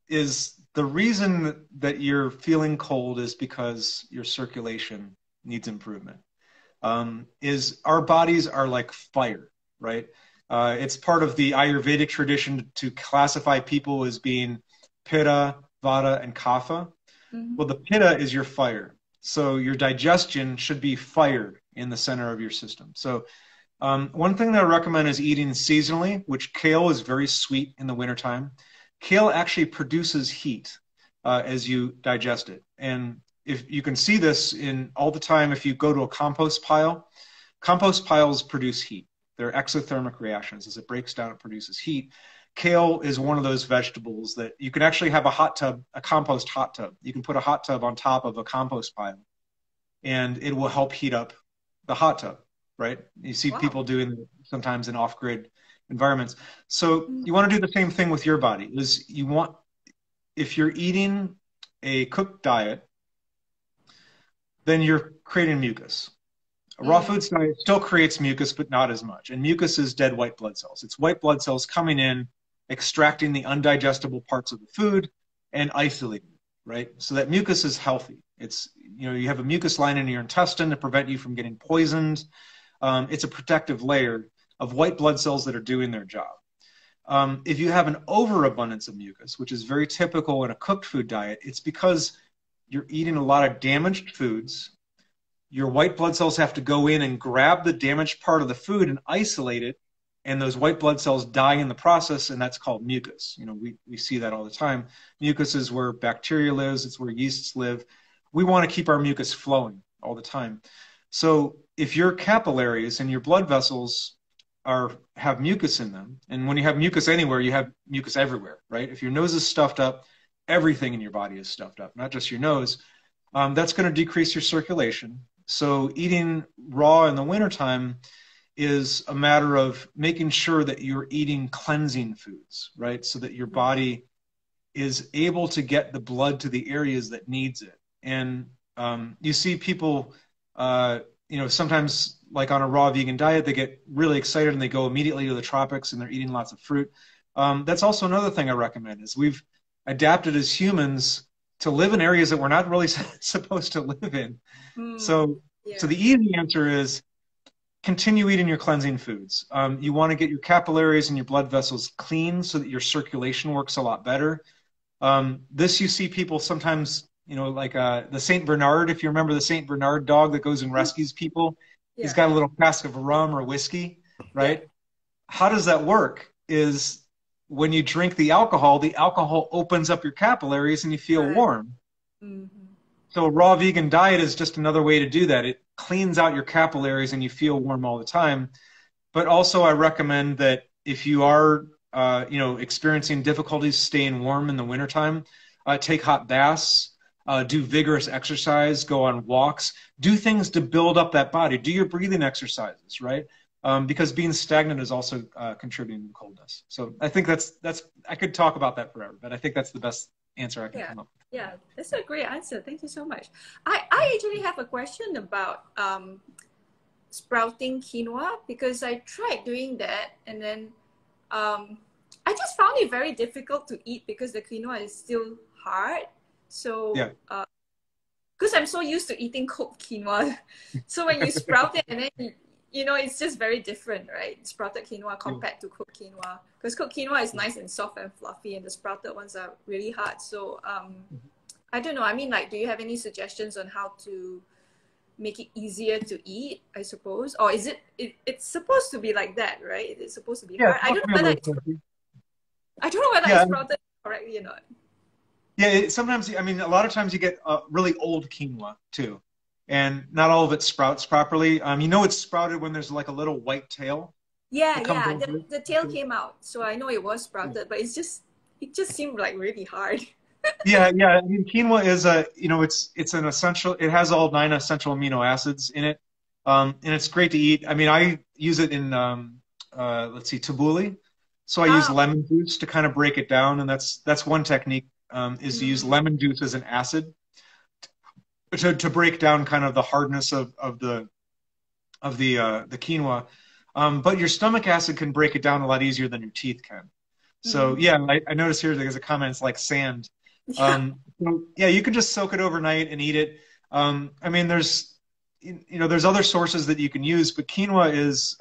is the reason that you're feeling cold is because your circulation needs improvement. Is our bodies are like fire, right? It's part of the Ayurvedic tradition to classify people as being Pitta, Vata, and Kapha. Well, the Pitta is your fire. So your digestion should be fired in the center of your system. So one thing that I recommend is eating seasonally, which kale is very sweet in the wintertime. Kale actually produces heat as you digest it. And if you can see this in all the time, if you go to a compost piles produce heat. They're exothermic reactions. As it breaks down, it produces heat. Kale is one of those vegetables that you can actually have a hot tub, a compost hot tub. You can put a hot tub on top of a compost pile, and it will help heat up the hot tub, right? You see people doing it sometimes in off-grid environments. So you want to do the same thing with your body. If you're eating a cooked diet, then you're creating mucus. A raw foods diet still creates mucus, but not as much. And mucus is dead white blood cells. It's white blood cells coming in, extracting the undigestible parts of the food and isolating. right? So that mucus is healthy. It's, you know, you have a mucus line in your intestine to prevent you from getting poisoned. It's a protective layer of white blood cells that are doing their job. If you have an overabundance of mucus, which is very typical in a cooked food diet, it's because you're eating a lot of damaged foods. Your white blood cells have to go in and grab the damaged part of the food and isolate it, and those white blood cells die in the process, and that's called mucus. You know, we see that all the time. Mucus is where bacteria lives. It's where yeasts live. We want to keep our mucus flowing all the time. So if your capillaries and your blood vessels have mucus in them, and when you have mucus anywhere, you have mucus everywhere, right? If your nose is stuffed up, everything in your body is stuffed up, not just your nose. That's going to decrease your circulation. So eating raw in the wintertime is a matter of making sure that you're eating cleansing foods, right? So that your body is able to get the blood to the areas that needs it. And you see people, you know, sometimes like on a raw vegan diet, they get really excited and they go immediately to the tropics and they're eating lots of fruit. That's also another thing I recommend is we've adapted as humans to live in areas that we're not really supposed to live in. So the easy answer is continue eating your cleansing foods. You want to get your capillaries and your blood vessels clean so that your circulation works a lot better. This you see people sometimes, you know, like the Saint Bernard, if you remember the Saint Bernard dog that goes and rescues people, he's got a little cask of rum or whiskey, right? How does that work? Is when you drink the alcohol opens up your capillaries and you feel warm. So a raw vegan diet is just another way to do that. It cleans out your capillaries and you feel warm all the time. But also I recommend that if you are, you know, experiencing difficulties staying warm in the wintertime, take hot baths, do vigorous exercise, go on walks, do things to build up that body, do your breathing exercises, right? Because being stagnant is also contributing to coldness. So I think that's I could talk about that forever, but I think that's the best answer I can come up with. Yeah, that's a great answer. Thank you so much. I actually have a question about sprouting quinoa, because I tried doing that and then I just found it very difficult to eat because the quinoa is still hard. So because I'm so used to eating cooked quinoa, so when you sprout it and then you know, it's just very different, right? Sprouted quinoa compared to cooked quinoa. Because cooked quinoa is nice and soft and fluffy, and the sprouted ones are really hard. So I don't know. I mean, like, do you have any suggestions on how to make it easier to eat, I suppose? Or is it's supposed to be like that, right? It's supposed to be hard. I don't know whether it's sprouted correctly or not. Yeah, sometimes, I mean, a lot of times you get really old quinoa, too. And not all of it sprouts properly. You know it's sprouted when there's like a little white tail. Yeah, the tail came out, so I know it was sprouted, but it just seemed like really hard. yeah. I mean, quinoa is you know, it's an essential. It has all 9 essential amino acids in it, and it's great to eat. I mean, I use it in let's see, tabbouleh. So I use lemon juice to kind of break it down, and that's one technique is to use lemon juice as an acid. To break down kind of the hardness of the quinoa, but your stomach acid can break it down a lot easier than your teeth can. So yeah, I noticed here there's a comment, it's like sand. So, yeah, you can just soak it overnight and eat it. I mean, there's other sources that you can use, but quinoa is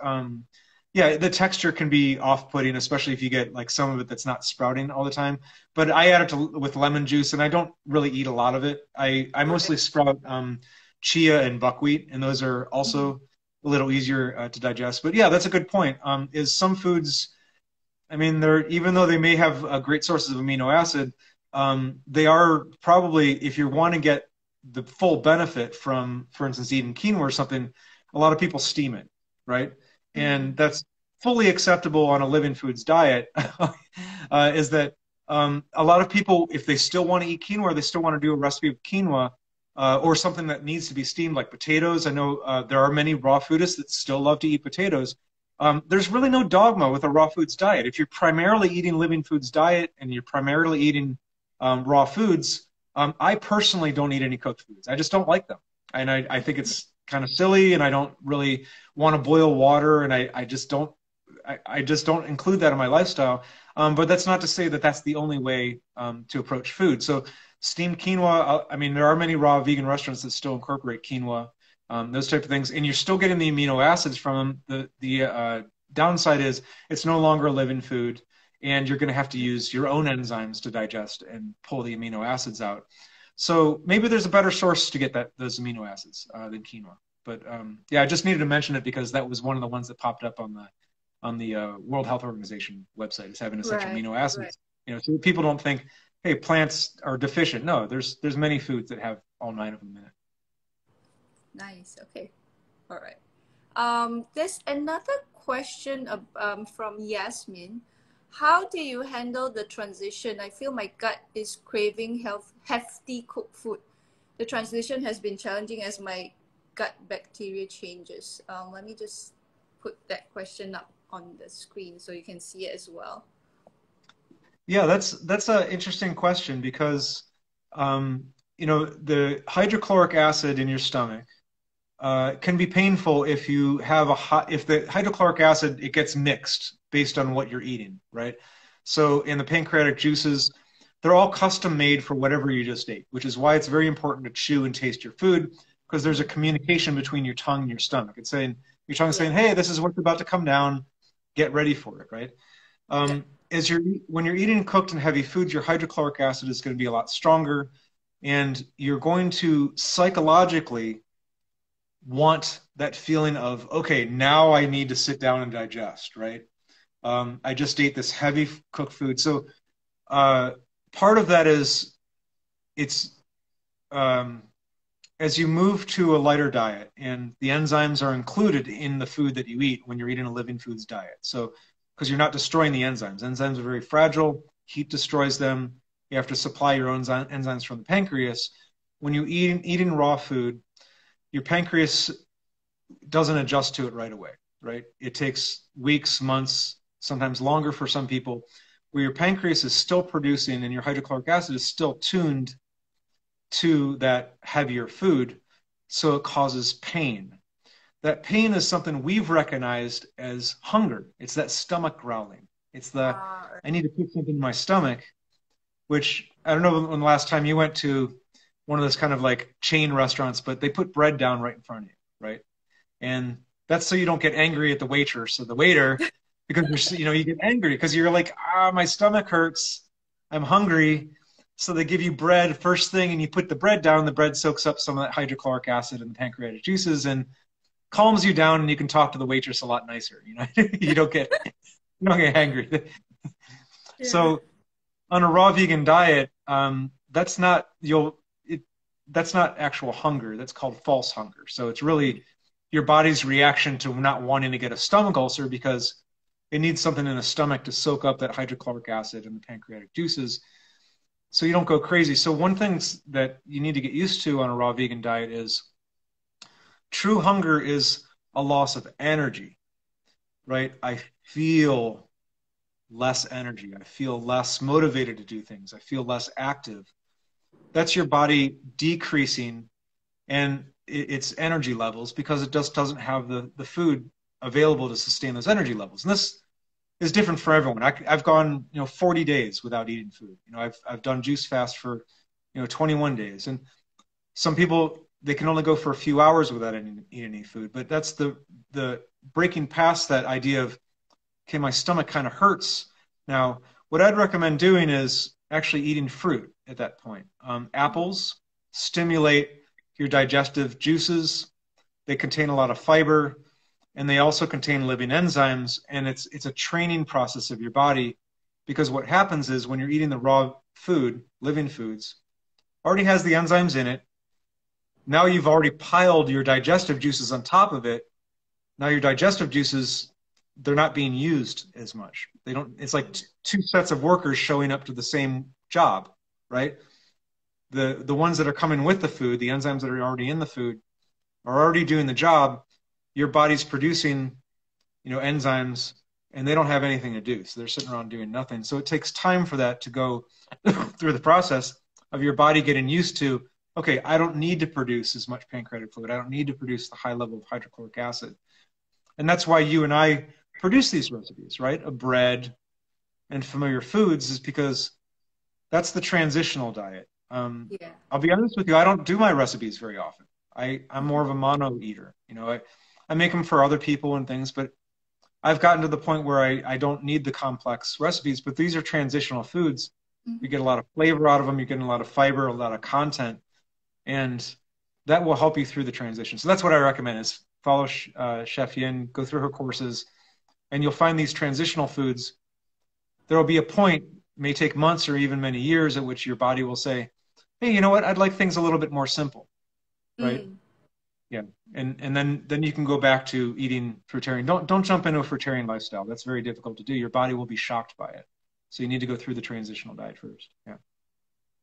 yeah, the texture can be off-putting, especially if you get like some of it that's not sprouting all the time. But I add it with lemon juice, and I don't really eat a lot of it. I mostly sprout chia and buckwheat, and those are also a little easier to digest. But yeah, that's a good point. Is some foods, I mean, even though they may have great sources of amino acid, they are probably, if you want to get the full benefit from, for instance, eating quinoa or something, a lot of people steam it, right? And that's fully acceptable on a living foods diet, is that a lot of people, if they still want to eat quinoa, they still want to do a recipe of quinoa or something that needs to be steamed, like potatoes. I know there are many raw foodists that still love to eat potatoes. There's really no dogma with a raw foods diet. If you're primarily eating living foods diet and you're primarily eating raw foods, I personally don't eat any cooked foods. I just don't like them. And I think it's kind of silly, and I don't really want to boil water, and I just don't include that in my lifestyle. But that's not to say that that's the only way to approach food. So steamed quinoa, I mean, there are many raw vegan restaurants that still incorporate quinoa, those type of things, and you're still getting the amino acids from them. The downside is it's no longer a living food, and you're going to have to use your own enzymes to digest and pull the amino acids out. So maybe there's a better source to get those amino acids than quinoa. But yeah, I just needed to mention it because that was one of the ones that popped up on the World Health Organization website as having essential amino acids. Right. You know, so people don't think, hey, plants are deficient. No, there's many foods that have all 9 of them in it. Nice. Okay. All right. There's another question from Yasmin. How do you handle the transition? I feel my gut is craving hefty cooked food. The transition has been challenging as my gut bacteria changes. Let me just put that question up on the screen so you can see it as well. Yeah, that's an interesting question because you know, the hydrochloric acid in your stomach can be painful if you have if the hydrochloric acid, it gets mixed based on what you're eating, right? So in the pancreatic juices, they're all custom made for whatever you just ate, which is why it's very important to chew and taste your food, because there's a communication between your tongue and your stomach. It's saying, your tongue's saying, hey, this is what's about to come down, get ready for it, right? When you're eating cooked and heavy foods, your hydrochloric acid is going to be a lot stronger, and you're going to psychologically want that feeling of, okay, now I need to sit down and digest, right? I just ate this heavy cooked food. So part of that is as you move to a lighter diet, and the enzymes are included in the food that you eat when you're eating a living foods diet. So because you're not destroying the enzymes. Enzymes are very fragile. Heat destroys them. You have to supply your own enzymes from the pancreas. When you eating raw food, your pancreas doesn't adjust to it right away, right? It takes weeks, months, sometimes longer for some people, where your pancreas is still producing and your hydrochloric acid is still tuned to that heavier food, so it causes pain. That pain is something we've recognized as hunger. It's that stomach growling. It's the, I need to put something in my stomach, which I don't know when the last time you went to one of those kind of like chain restaurants, but they put bread down right in front of you, right? And that's so you don't get angry at the waitress or the waiter, because you know, you get angry because you're like, my stomach hurts, I'm hungry. So they give you bread first thing, and you put the bread down. The bread soaks up some of that hydrochloric acid and the pancreatic juices and calms you down, and you can talk to the waitress a lot nicer. You know, you don't get angry. Yeah. So on a raw vegan diet, that's not actual hunger. That's called false hunger. So it's really your body's reaction to not wanting to get a stomach ulcer, because it needs something in the stomach to soak up that hydrochloric acid and the pancreatic juices, so you don't go crazy. So one thing that you need to get used to on a raw vegan diet is true hunger is a loss of energy, right? I feel less energy. I feel less motivated to do things. I feel less active. That's your body decreasing and its energy levels, because it just doesn't have the food available to sustain those energy levels. And this is different for everyone. I've gone 40 days without eating food. I've done juice fast for 21 days, and some people, they can only go for a few hours without eating any food. But that's the breaking past that idea of, okay, my stomach kind of hurts. Now, what I'd recommend doing is actually eating fruit at that point. Apples stimulate your digestive juices. They contain a lot of fiber, and they also contain living enzymes. And it's a training process of your body, because what happens is when you're eating the raw food, living foods, already has the enzymes in it. Now you've already piled your digestive juices on top of it. Now your digestive juices, they're not being used as much. They don't. It's like two sets of workers showing up to the same job, right? The ones that are coming with the food, the enzymes that are already in the food, are already doing the job. Your body's producing, enzymes, and they don't have anything to do. So they're sitting around doing nothing. So it takes time for that to go through the process of your body getting used to, okay, I don't need to produce as much pancreatic fluid. I don't need to produce the high level of hydrochloric acid. And that's why you and I produce these recipes, right? Of bread and familiar foods, is because that's the transitional diet. Yeah. I'll be honest with you, I don't do my recipes very often. I'm more of a mono eater. You know, I make them for other people and things, but I've gotten to the point where I don't need the complex recipes, but these are transitional foods. You get a lot of flavor out of them. You're getting a lot of fiber, a lot of content, and that will help you through the transition. So that's what I recommend is follow Chef Yin, go through her courses, and you'll find these transitional foods. There will be a point, may take months or even many years, at which your body will say, hey, you know what? I'd like things a little bit more simple, right? Yeah, and then you can go back to eating fruitarian. Don't jump into a fruitarian lifestyle. That's very difficult to do. Your body will be shocked by it. So you need to go through the transitional diet first. Yeah.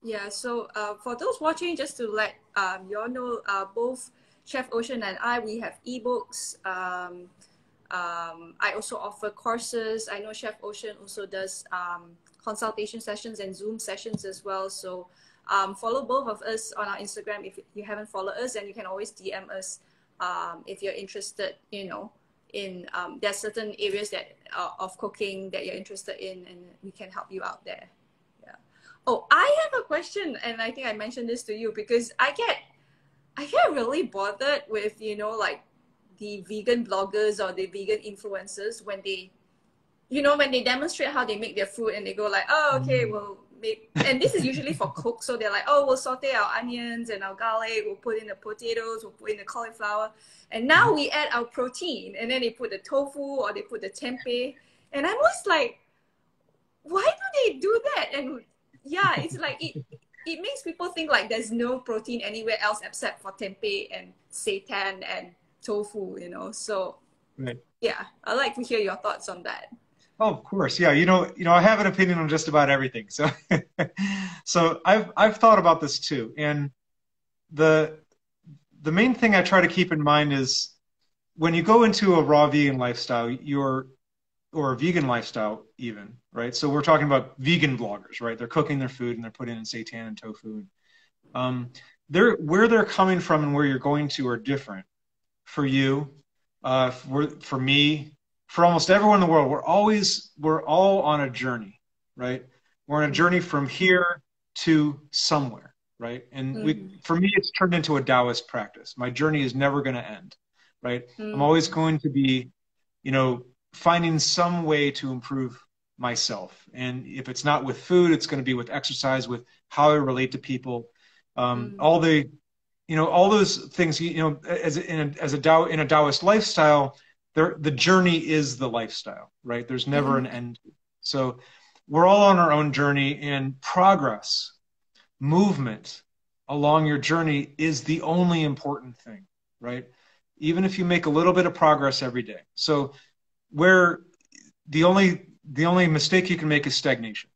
Yeah. So for those watching, just to let you all know, both Chef Ocean and I, we have ebooks. I also offer courses. I know Chef Ocean also does consultation sessions and Zoom sessions as well. So follow both of us on our Instagram. If you haven't followed us, and you can always DM us if you're interested, you know, in there are certain areas that of cooking that you're interested in, and we can help you out there. Yeah. Oh, I have a question, and I think I mentioned this to you because I get really bothered with, you know, like the vegan bloggers or the vegan influencers when they, you know, when they demonstrate how they make their food and they go like, oh, okay, we'll make, and this is usually for cooks. So they're like, oh, we'll saute our onions and our garlic, we'll put in the potatoes, we'll put in the cauliflower. And now we add our protein, and then they put the tofu or they put the tempeh. And I was like, why do they do that? And yeah, it's like, it makes people think like there's no protein anywhere else except for tempeh and seitan and tofu, you know. So Right. yeah, I'd like to hear your thoughts on that. Oh, of course. Yeah. I have an opinion on just about everything. So, so I've thought about this too. And the main thing I try to keep in mind is when you go into a raw vegan lifestyle, or a vegan lifestyle even, right? So we're talking about vegan bloggers, right? They're cooking their food and they're putting in seitan and tofu. Where they're coming from and where you're going to are different. For you, for me, for almost everyone in the world, we're all on a journey, right? We're on a journey from here to somewhere, right? And for me, it's turned into a Taoist practice. My journey is never going to end, right? I'm always going to be, you know, finding some way to improve myself. And if it's not with food, it's going to be with exercise, with how I relate to people, all those things, you know, in a Taoist lifestyle, the journey is the lifestyle, right? There's never an end. So we're all on our own journey, and progress, movement along your journey is the only important thing, right? Even if you make a little bit of progress every day. So where the only mistake you can make is stagnation.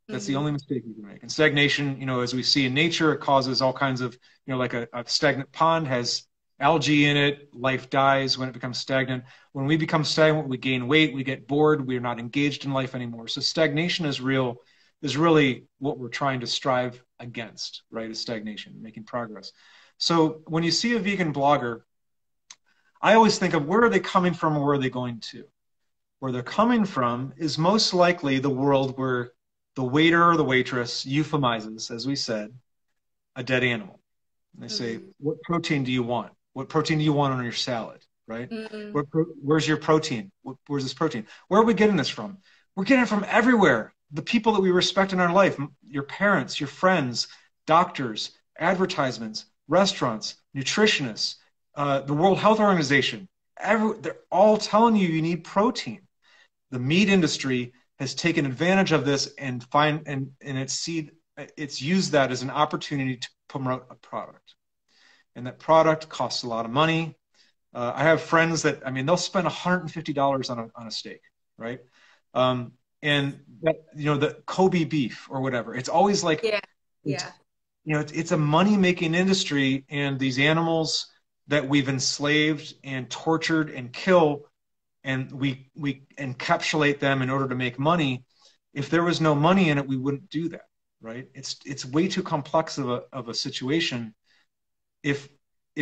That's the only mistake you can make. And stagnation, you know, as we see in nature, it causes all kinds of, you know, like a stagnant pond has algae in it. Life dies when it becomes stagnant. When we become stagnant, we gain weight, we get bored, we're not engaged in life anymore. So stagnation is really what we're trying to strive against, right? Is stagnation, making progress. So when you see a vegan blogger, I always think of where are they coming from and where are they going to? Where they're coming from is most likely the world where the waiter or the waitress euphemizes, as we said, a dead animal. And they say, what protein do you want? What protein do you want on your salad, right? Where's your protein? Where's this protein? Where are we getting this from? We're getting it from everywhere. The people that we respect in our life, your parents, your friends, doctors, advertisements, restaurants, nutritionists, the World Health Organization, they're all telling you need protein. The meat industry has taken advantage of this and it's used that as an opportunity to promote a product. And that product costs a lot of money. I have friends that, I mean, they'll spend $150 on a steak, right? And that, you know, the Kobe beef or whatever, it's always like, you know, it's a money-making industry, and these animals that we've enslaved and tortured and kill, and we encapsulate them in order to make money. If there was no money in it, we wouldn't do that, right? It's way too complex of a situation. If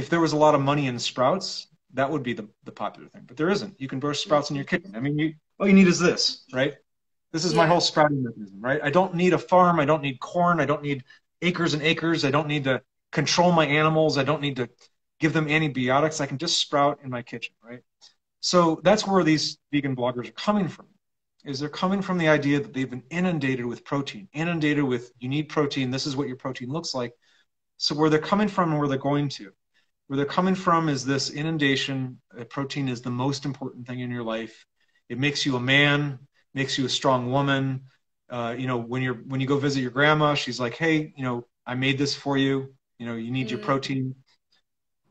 there was a lot of money in sprouts, that would be the popular thing, but there isn't. You can grow sprouts in your kitchen. I mean, all you need is this, right? This is my whole sprouting mechanism, right? I don't need a farm. I don't need corn. I don't need acres and acres. I don't need to control my animals. I don't need to give them antibiotics. I can just sprout in my kitchen, right? So that's where these vegan bloggers are coming from, is they're coming from the idea that they've been inundated with protein, inundated with, you need protein, this is what your protein looks like. So where they're coming from and where they're going to, where they're coming from is this inundation. Protein is the most important thing in your life. It makes you a man, makes you a strong woman. You know, when you go visit your grandma, she's like, hey, you know, I made this for you. You know, you need your protein.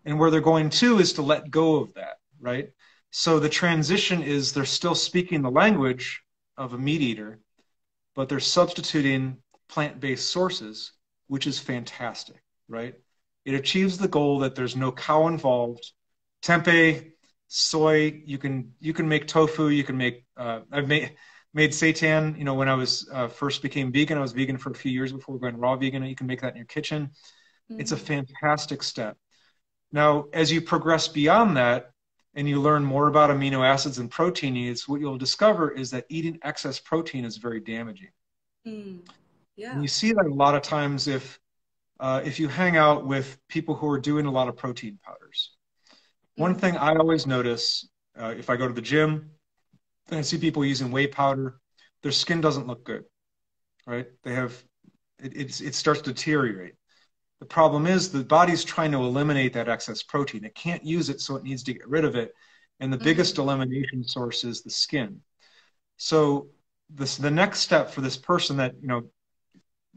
And where they're going to is to let go of that, right? So the transition is they're still speaking the language of a meat eater, but they're substituting plant-based sources, which is fantastic, right? It achieves the goal that there's no cow involved. Tempeh, soy, you can make tofu, you can make, I've made seitan, you know, when I was first became vegan. I was vegan for a few years before going raw vegan. You can make that in your kitchen. It's a fantastic step. Now, as you progress beyond that and you learn more about amino acids and protein needs, what you'll discover is that eating excess protein is very damaging. Yeah. And you see that a lot of times if you hang out with people who are doing a lot of protein powders. One thing I always notice if I go to the gym and I see people using whey powder, their skin doesn't look good, right? They have, it starts to deteriorate. The problem is the body's trying to eliminate that excess protein. It can't use it, so it needs to get rid of it. And the biggest elimination source is the skin. So the next step for this person that, you know,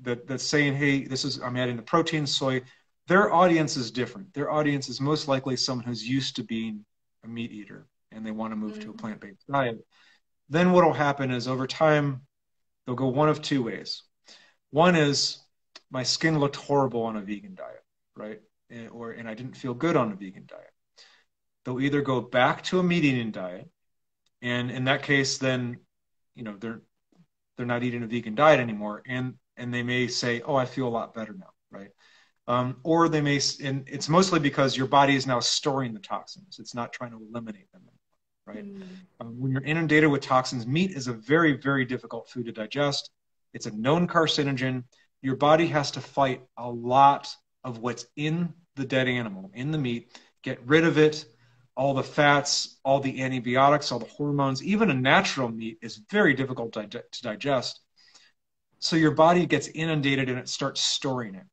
that's saying, hey, I'm adding the protein, soy, their audience is different. Their audience is most likely someone who's used to being a meat eater and they want to move to a plant-based diet. Then what will happen is over time, they'll go one of two ways. One is, my skin looked horrible on a vegan diet, right? And I didn't feel good on a vegan diet. They'll either go back to a meat eating diet, and in that case, then, you know, they're not eating a vegan diet anymore, and they may say, oh, I feel a lot better now, right? Or they may, and it's mostly because your body is now storing the toxins. It's not trying to eliminate them anymore, right? When you're inundated with toxins, meat is a very, very difficult food to digest. It's a known carcinogen. Your body has to fight a lot of what's in the dead animal, in the meat, get rid of it, all the fats, all the antibiotics, all the hormones. Even a natural meat is very difficult to digest. So your body gets inundated and it starts storing it.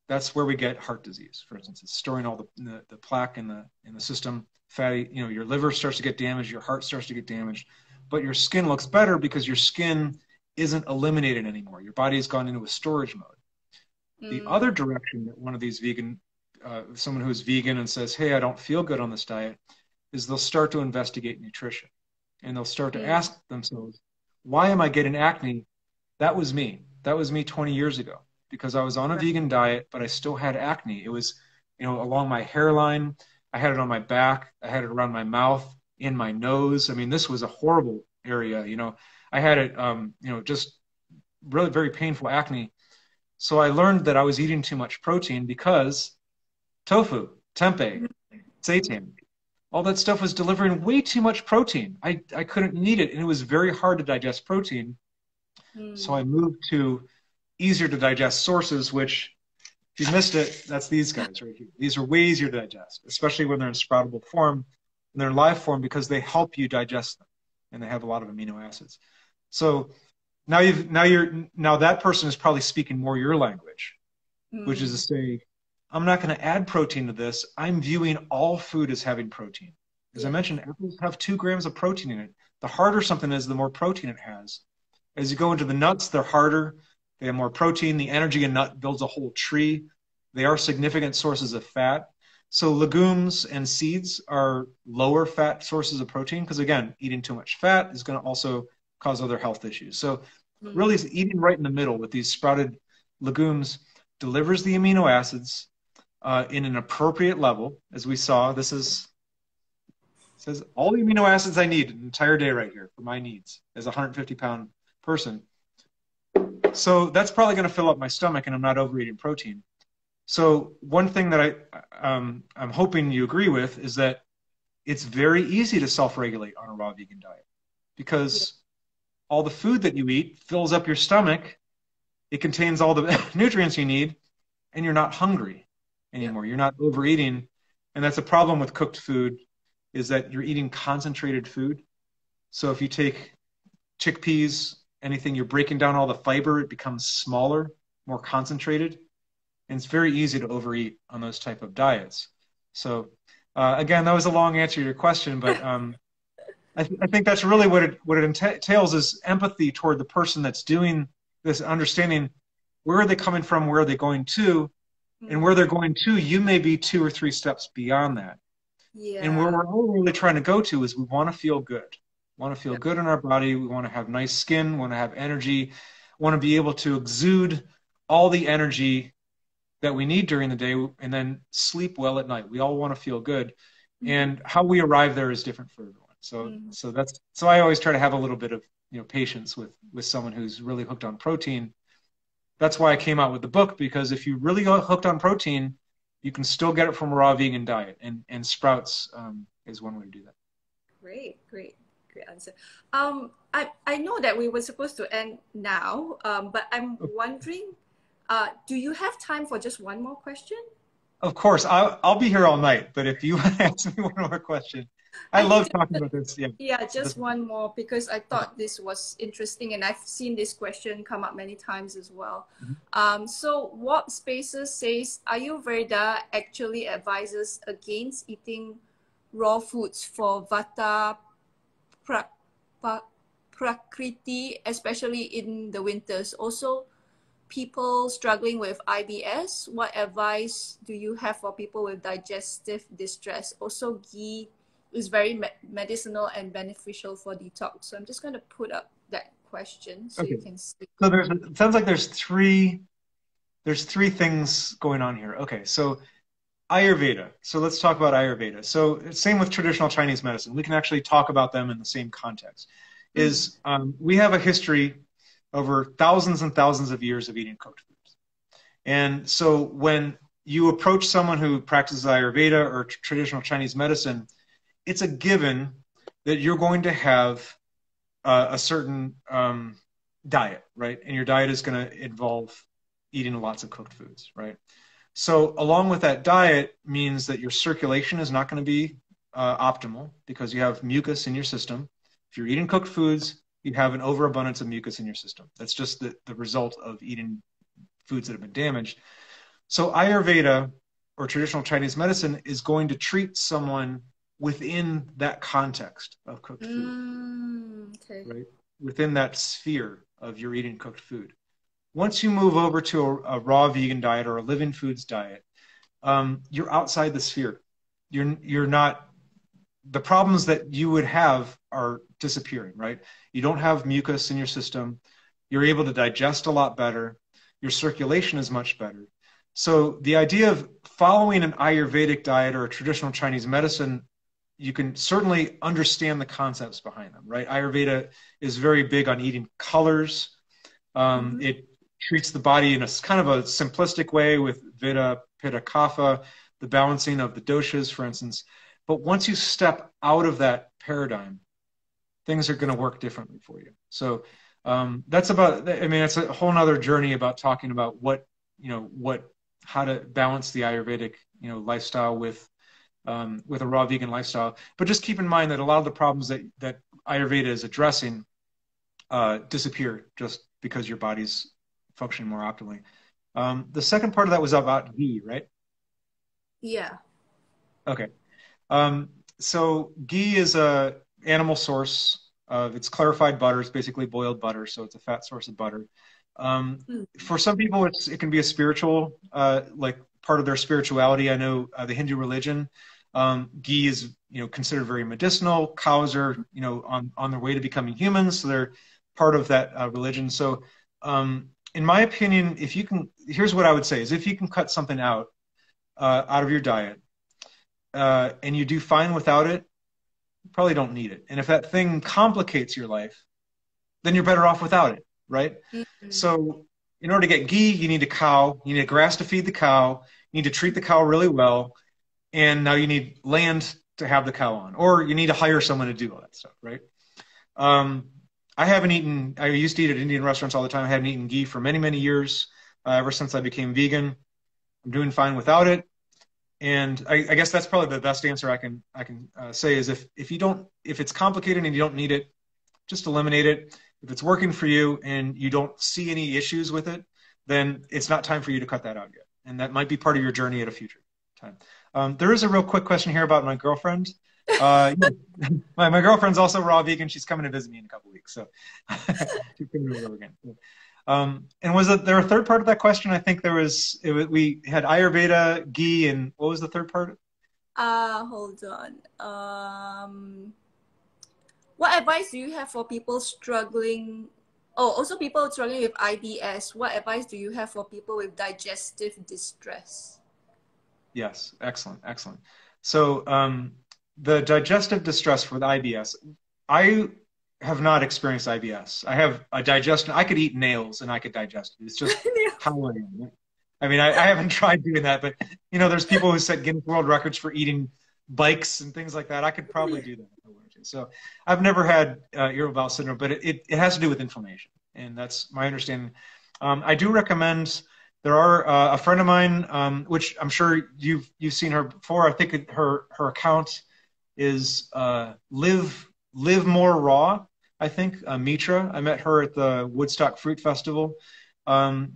That's where we get heart disease, for instance. It's storing all the plaque in the system, fatty, you know, your liver starts to get damaged, your heart starts to get damaged, but your skin looks better because your skin isn't eliminated anymore. Your body has gone into a storage mode. The other direction that one of these vegan, someone who's vegan and says, hey, I don't feel good on this diet, is they'll start to investigate nutrition. And they'll start to ask themselves, why am I getting acne? That was me. That was me 20 years ago because I was on a vegan diet, but I still had acne. It was, you know, along my hairline. I had it on my back. I had it around my mouth, in my nose. I mean, this was a horrible area, you know. I had it, you know, just really very painful acne. So I learned that I was eating too much protein because tofu, tempeh, seitan, all that stuff was delivering way too much protein. I couldn't eat it, and it was very hard to digest protein. So I moved to easier to digest sources, which, if you missed it, that's these guys right here. These are way easier to digest, especially when they're in sproutable form and they're in live form because they help you digest them, and they have a lot of amino acids. So now that person is probably speaking more your language, which is to say, I'm not going to add protein to this. I'm viewing all food as having protein. As I mentioned, apples have 2 grams of protein in it. The harder something is, the more protein it has. As you go into the nuts, they're harder. They have more protein. The energy in nut builds a whole tree. They are significant sources of fat. So legumes and seeds are lower fat sources of protein because, again, eating too much fat is going to also cause other health issues. So really eating right in the middle with these sprouted legumes delivers the amino acids in an appropriate level. As we saw, this says all the amino acids I need an entire day right here for my needs as a 150-pound person. So that's probably going to fill up my stomach and I'm not overeating protein. So one thing that I'm hoping you agree with is that it's very easy to self-regulate on a raw vegan diet because all the food that you eat fills up your stomach. It contains all the nutrients you need. and you're not hungry anymore. You're not overeating. And that's a problem with cooked food, is that you're eating concentrated food. So if you take chickpeas, anything, you're breaking down all the fiber, it becomes smaller, more concentrated. And it's very easy to overeat on those type of diets. So again, that was a long answer to your question, but I think that's really what it entails, is empathy toward the person that's doing this, understanding where are they coming from, where are they going to, and where they're going to, you may be 2 or 3 steps beyond that. Yeah. And where we're all really trying to go to is we want to feel good. We want to feel good in our body. We want to have nice skin, we want to have energy, want to be able to exude all the energy that we need during the day, and then sleep well at night. We all want to feel good. And how we arrive there is different for everyone. So I always try to have a little bit of patience with someone who's really hooked on protein. That's why I came out with the book, because if you really got hooked on protein, you can still get it from a raw vegan diet, and Sprouts is one way to do that. Great answer. I know that we were supposed to end now, but I'm wondering, do you have time for just one more question? Of course, I'll be here all night, but if you want to ask me one more question, I love talking about this. Yeah, just one more, because I thought this was interesting, and I've seen this question come up many times as well. So Warp Spaces says, Ayurveda actually advises against eating raw foods for Vata Prakriti, especially in the winters. Also, people struggling with IBS, what advice do you have for people with digestive distress? Also, ghee is very medicinal and beneficial for detox. So I'm just going to put up that question so you can see. So it sounds like there's three things going on here. Okay, so Ayurveda. So let's talk about Ayurveda. So same with traditional Chinese medicine. We can actually talk about them in the same context. We have a history over thousands and thousands of years of eating cooked foods. And so when you approach someone who practices Ayurveda or traditional Chinese medicine, it's a given that you're going to have a certain diet, right? And your diet is going to involve eating lots of cooked foods, right? So along with that diet means that your circulation is not going to be optimal, because you have mucus in your system. If you're eating cooked foods, you have an overabundance of mucus in your system. That's just the result of eating foods that have been damaged. So Ayurveda, or traditional Chinese medicine, is going to treat someone within that context of cooked food, right? Within that sphere of your eating cooked food. Once you move over to a raw vegan diet or a living foods diet, you're outside the sphere. You're not, the problems that you would have are disappearing, right? You don't have mucus in your system. You're able to digest a lot better. Your circulation is much better. So the idea of following an Ayurvedic diet or a traditional Chinese medicine, you can certainly understand the concepts behind them, right? Ayurveda is very big on eating colors. It treats the body in a kind of a simplistic way with Vata, Pitta, Kapha, the balancing of the doshas, for instance. But once you step out of that paradigm, things are going to work differently for you. So that's about, I mean, it's a whole nother journey about talking about how to balance the Ayurvedic, lifestyle with a raw vegan lifestyle. But just keep in mind that a lot of the problems that Ayurveda is addressing disappear just because your body's functioning more optimally. The second part of that was about ghee, right? Yeah. Okay. So ghee is a animal source. It's clarified butter. It's basically boiled butter, so it's a fat source of butter. For some people, it can be a spiritual, like part of their spirituality. I know the Hindu religion, ghee is considered very medicinal. Cows are on their way to becoming humans, so they're part of that religion. So in my opinion, here's what I would say is, if you can cut something out of your diet, and you do fine without it, you probably don't need it. And if that thing complicates your life, then you're better off without it, right? So in order to get ghee, you need a cow, you need a grass to feed the cow, you need to treat the cow really well, and now you need land to have the cow on, or you need to hire someone to do all that stuff, right? I used to eat at Indian restaurants all the time. I hadn't eaten ghee for many, many years, ever since I became vegan. I'm doing fine without it. And I guess that's probably the best answer I can say is if it's complicated and you don't need it, just eliminate it. If it's working for you and you don't see any issues with it, then it's not time for you to cut that out yet. And that might be part of your journey at a future time. There is a real quick question here about my girlfriend. Yeah. My girlfriend's also raw vegan. She's coming to visit me in a couple weeks, so she's coming over again. And was there a third part of that question? I think we had Ayurveda, ghee, and what was the third part? Hold on. What advice do you have for people struggling? Oh, also people struggling with IBS. What advice do you have for people with digestive distress? Yes, excellent, excellent. So the digestive distress with IBS, I have not experienced IBS. I have a digestion. I could eat nails and I could digest it. It's just how I am. I mean, I haven't tried doing that, but you know, there's people who set Guinness World Records for eating bikes and things like that. I could probably do that if I wanted to. So I've never had irritable bowel syndrome, but it has to do with inflammation, and that's my understanding. I do recommend. There are a friend of mine, which I'm sure you've seen her before. I think her account is Live More Raw. I think Mitra. I met her at the Woodstock Fruit Festival.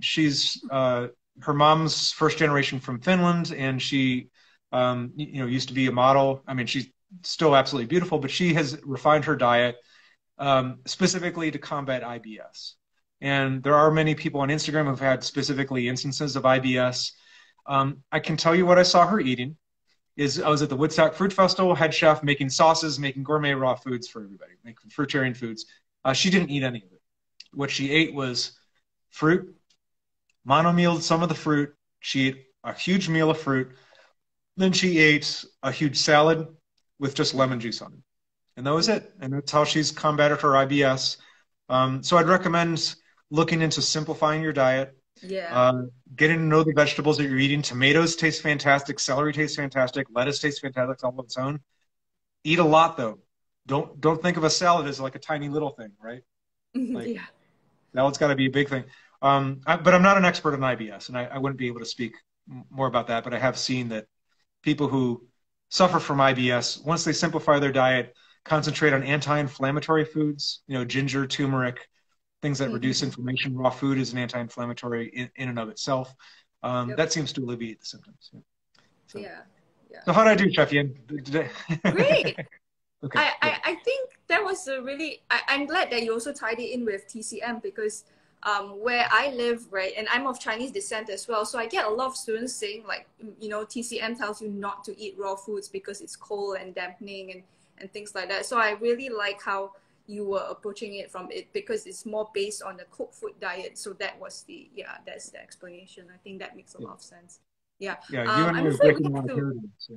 She's her mom's first generation from Finland, and she used to be a model. I mean, she's still absolutely beautiful, but she has refined her diet specifically to combat IBS. And there are many people on Instagram who've had specifically instances of IBS. I can tell you what I saw her eating. I was at the Woodstock Fruit Festival, head chef, making sauces, making gourmet raw foods for everybody, making fruitarian foods. She didn't eat any of it. What she ate was fruit, mono-mealed some of the fruit. She ate a huge meal of fruit. Then she ate a huge salad with just lemon juice on it. And that was it. And that's how she's combated her IBS. So I'd recommend looking into simplifying your diet. Yeah. Getting to know the vegetables that you're eating. Tomatoes taste fantastic. Celery tastes fantastic. Lettuce tastes fantastic all on its own. Eat a lot though. Don't think of a salad as like a tiny little thing, right? Like, yeah. Now it's got to be a big thing. But I'm not an expert on IBS, and I wouldn't be able to speak more about that. But I have seen that people who suffer from IBS, once they simplify their diet, concentrate on anti-inflammatory foods, ginger, turmeric, things that reduce inflammation. Raw food is an anti-inflammatory in and of itself. That seems to alleviate the symptoms. Yeah. So how did I do, Chef Yin? Great. Okay. I think that was I'm glad that you also tied it in with TCM because where I live, right, and I'm of Chinese descent as well, so I get a lot of students saying like, TCM tells you not to eat raw foods because it's cold and dampening and things like that. So I really like how you were approaching it from it because it's more based on the cooked food diet. So that's the explanation. I think that makes a lot of sense. Yeah. Yeah, you and I are breaking a lot of paradigms.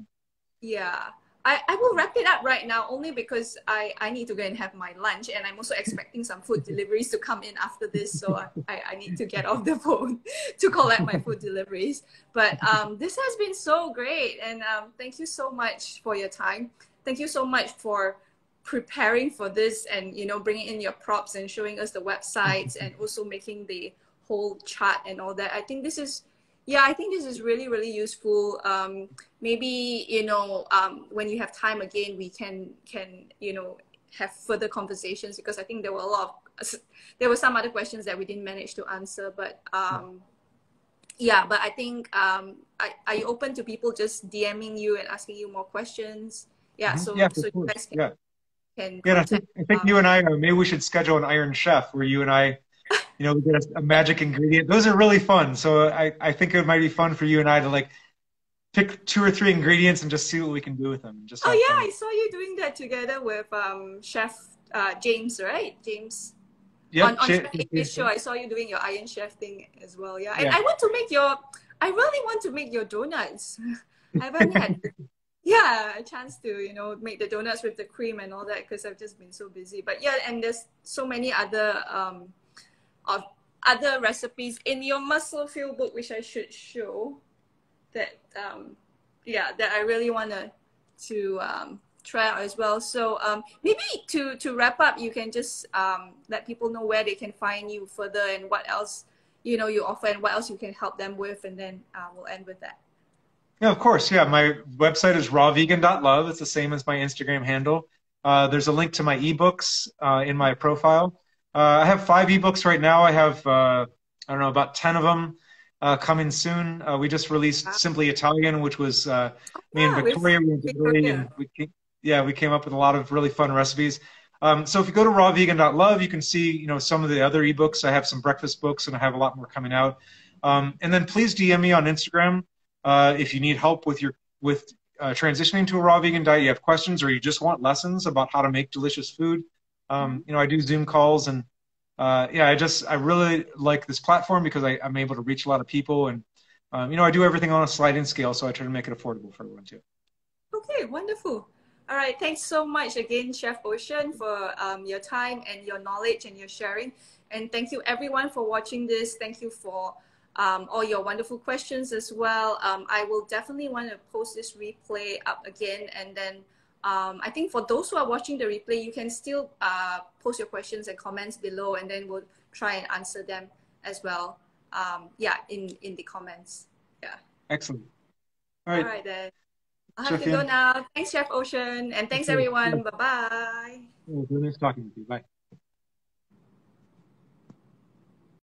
Yeah. I will wrap it up right now only because I need to go and have my lunch and I'm also expecting some food deliveries to come in after this. So I need to get off the phone to collect my food deliveries. But this has been so great. And thank you so much for your time. Thank you so much for preparing for this and, bringing in your props and showing us the websites and also making the whole chart and all that. I think this is really, really useful. Maybe, when you have time again, we can have further conversations because I think there were some other questions that we didn't manage to answer. But but I think, are you open to people just DMing you and asking you more questions? Yeah, so you guys can I think you and I, maybe we should schedule an Iron Chef where you and I, we get a magic ingredient. Those are really fun. So I think it might be fun for you and I to like pick 2 or 3 ingredients and just see what we can do with them. Just fun. I saw you doing that together with Chef James, right? James. Yeah. On Chef show, I saw you doing your Iron Chef thing as well. Yeah, and I really want to make your donuts. I haven't had a chance to make the donuts with the cream and all that because I've just been so busy. But yeah, and there's so many other of other recipes in your muscle fill book, which I should show that that I really want to try out as well. So maybe to wrap up, you can just let people know where they can find you further and what else you know, you offer and what else you can help them with, and then we'll end with that. Yeah, of course. Yeah, my website is rawvegan.love. It's the same as my Instagram handle. There's a link to my ebooks in my profile. I have 5 ebooks right now. I have, I don't know, about 10 of them coming soon. We just released Simply Italian, which was me and Yeah, with Victoria. We went to Italy, Victoria. and we came up with a lot of really fun recipes. So if you go to rawvegan.love, you can see, you know, some of the other ebooks. I have some breakfast books, and I have a lot more coming out. And then please DM me on Instagram. If you need help with transitioning to a raw vegan diet, you have questions, or you just want lessons about how to make delicious food, you know, I do Zoom calls, and yeah, I really like this platform because I'm able to reach a lot of people, and you know, I do everything on a sliding scale, so I try to make it affordable for everyone too. Okay, wonderful. All right, thanks so much again, Chef Ocean, for your time and your knowledge and your sharing. And thank you everyone for watching this. Thank you for all your wonderful questions as well. I will definitely want to post this replay up again. And then I think for those who are watching the replay, you can still post your questions and comments below, and then we'll try and answer them as well. Yeah, in the comments. Yeah. Excellent. All right then. I'll have Chef to go Ian. now. Thanks, Chef Ocean. And thanks, Okay. everyone. Yeah. Bye-bye. It was really nice talking with you. Bye.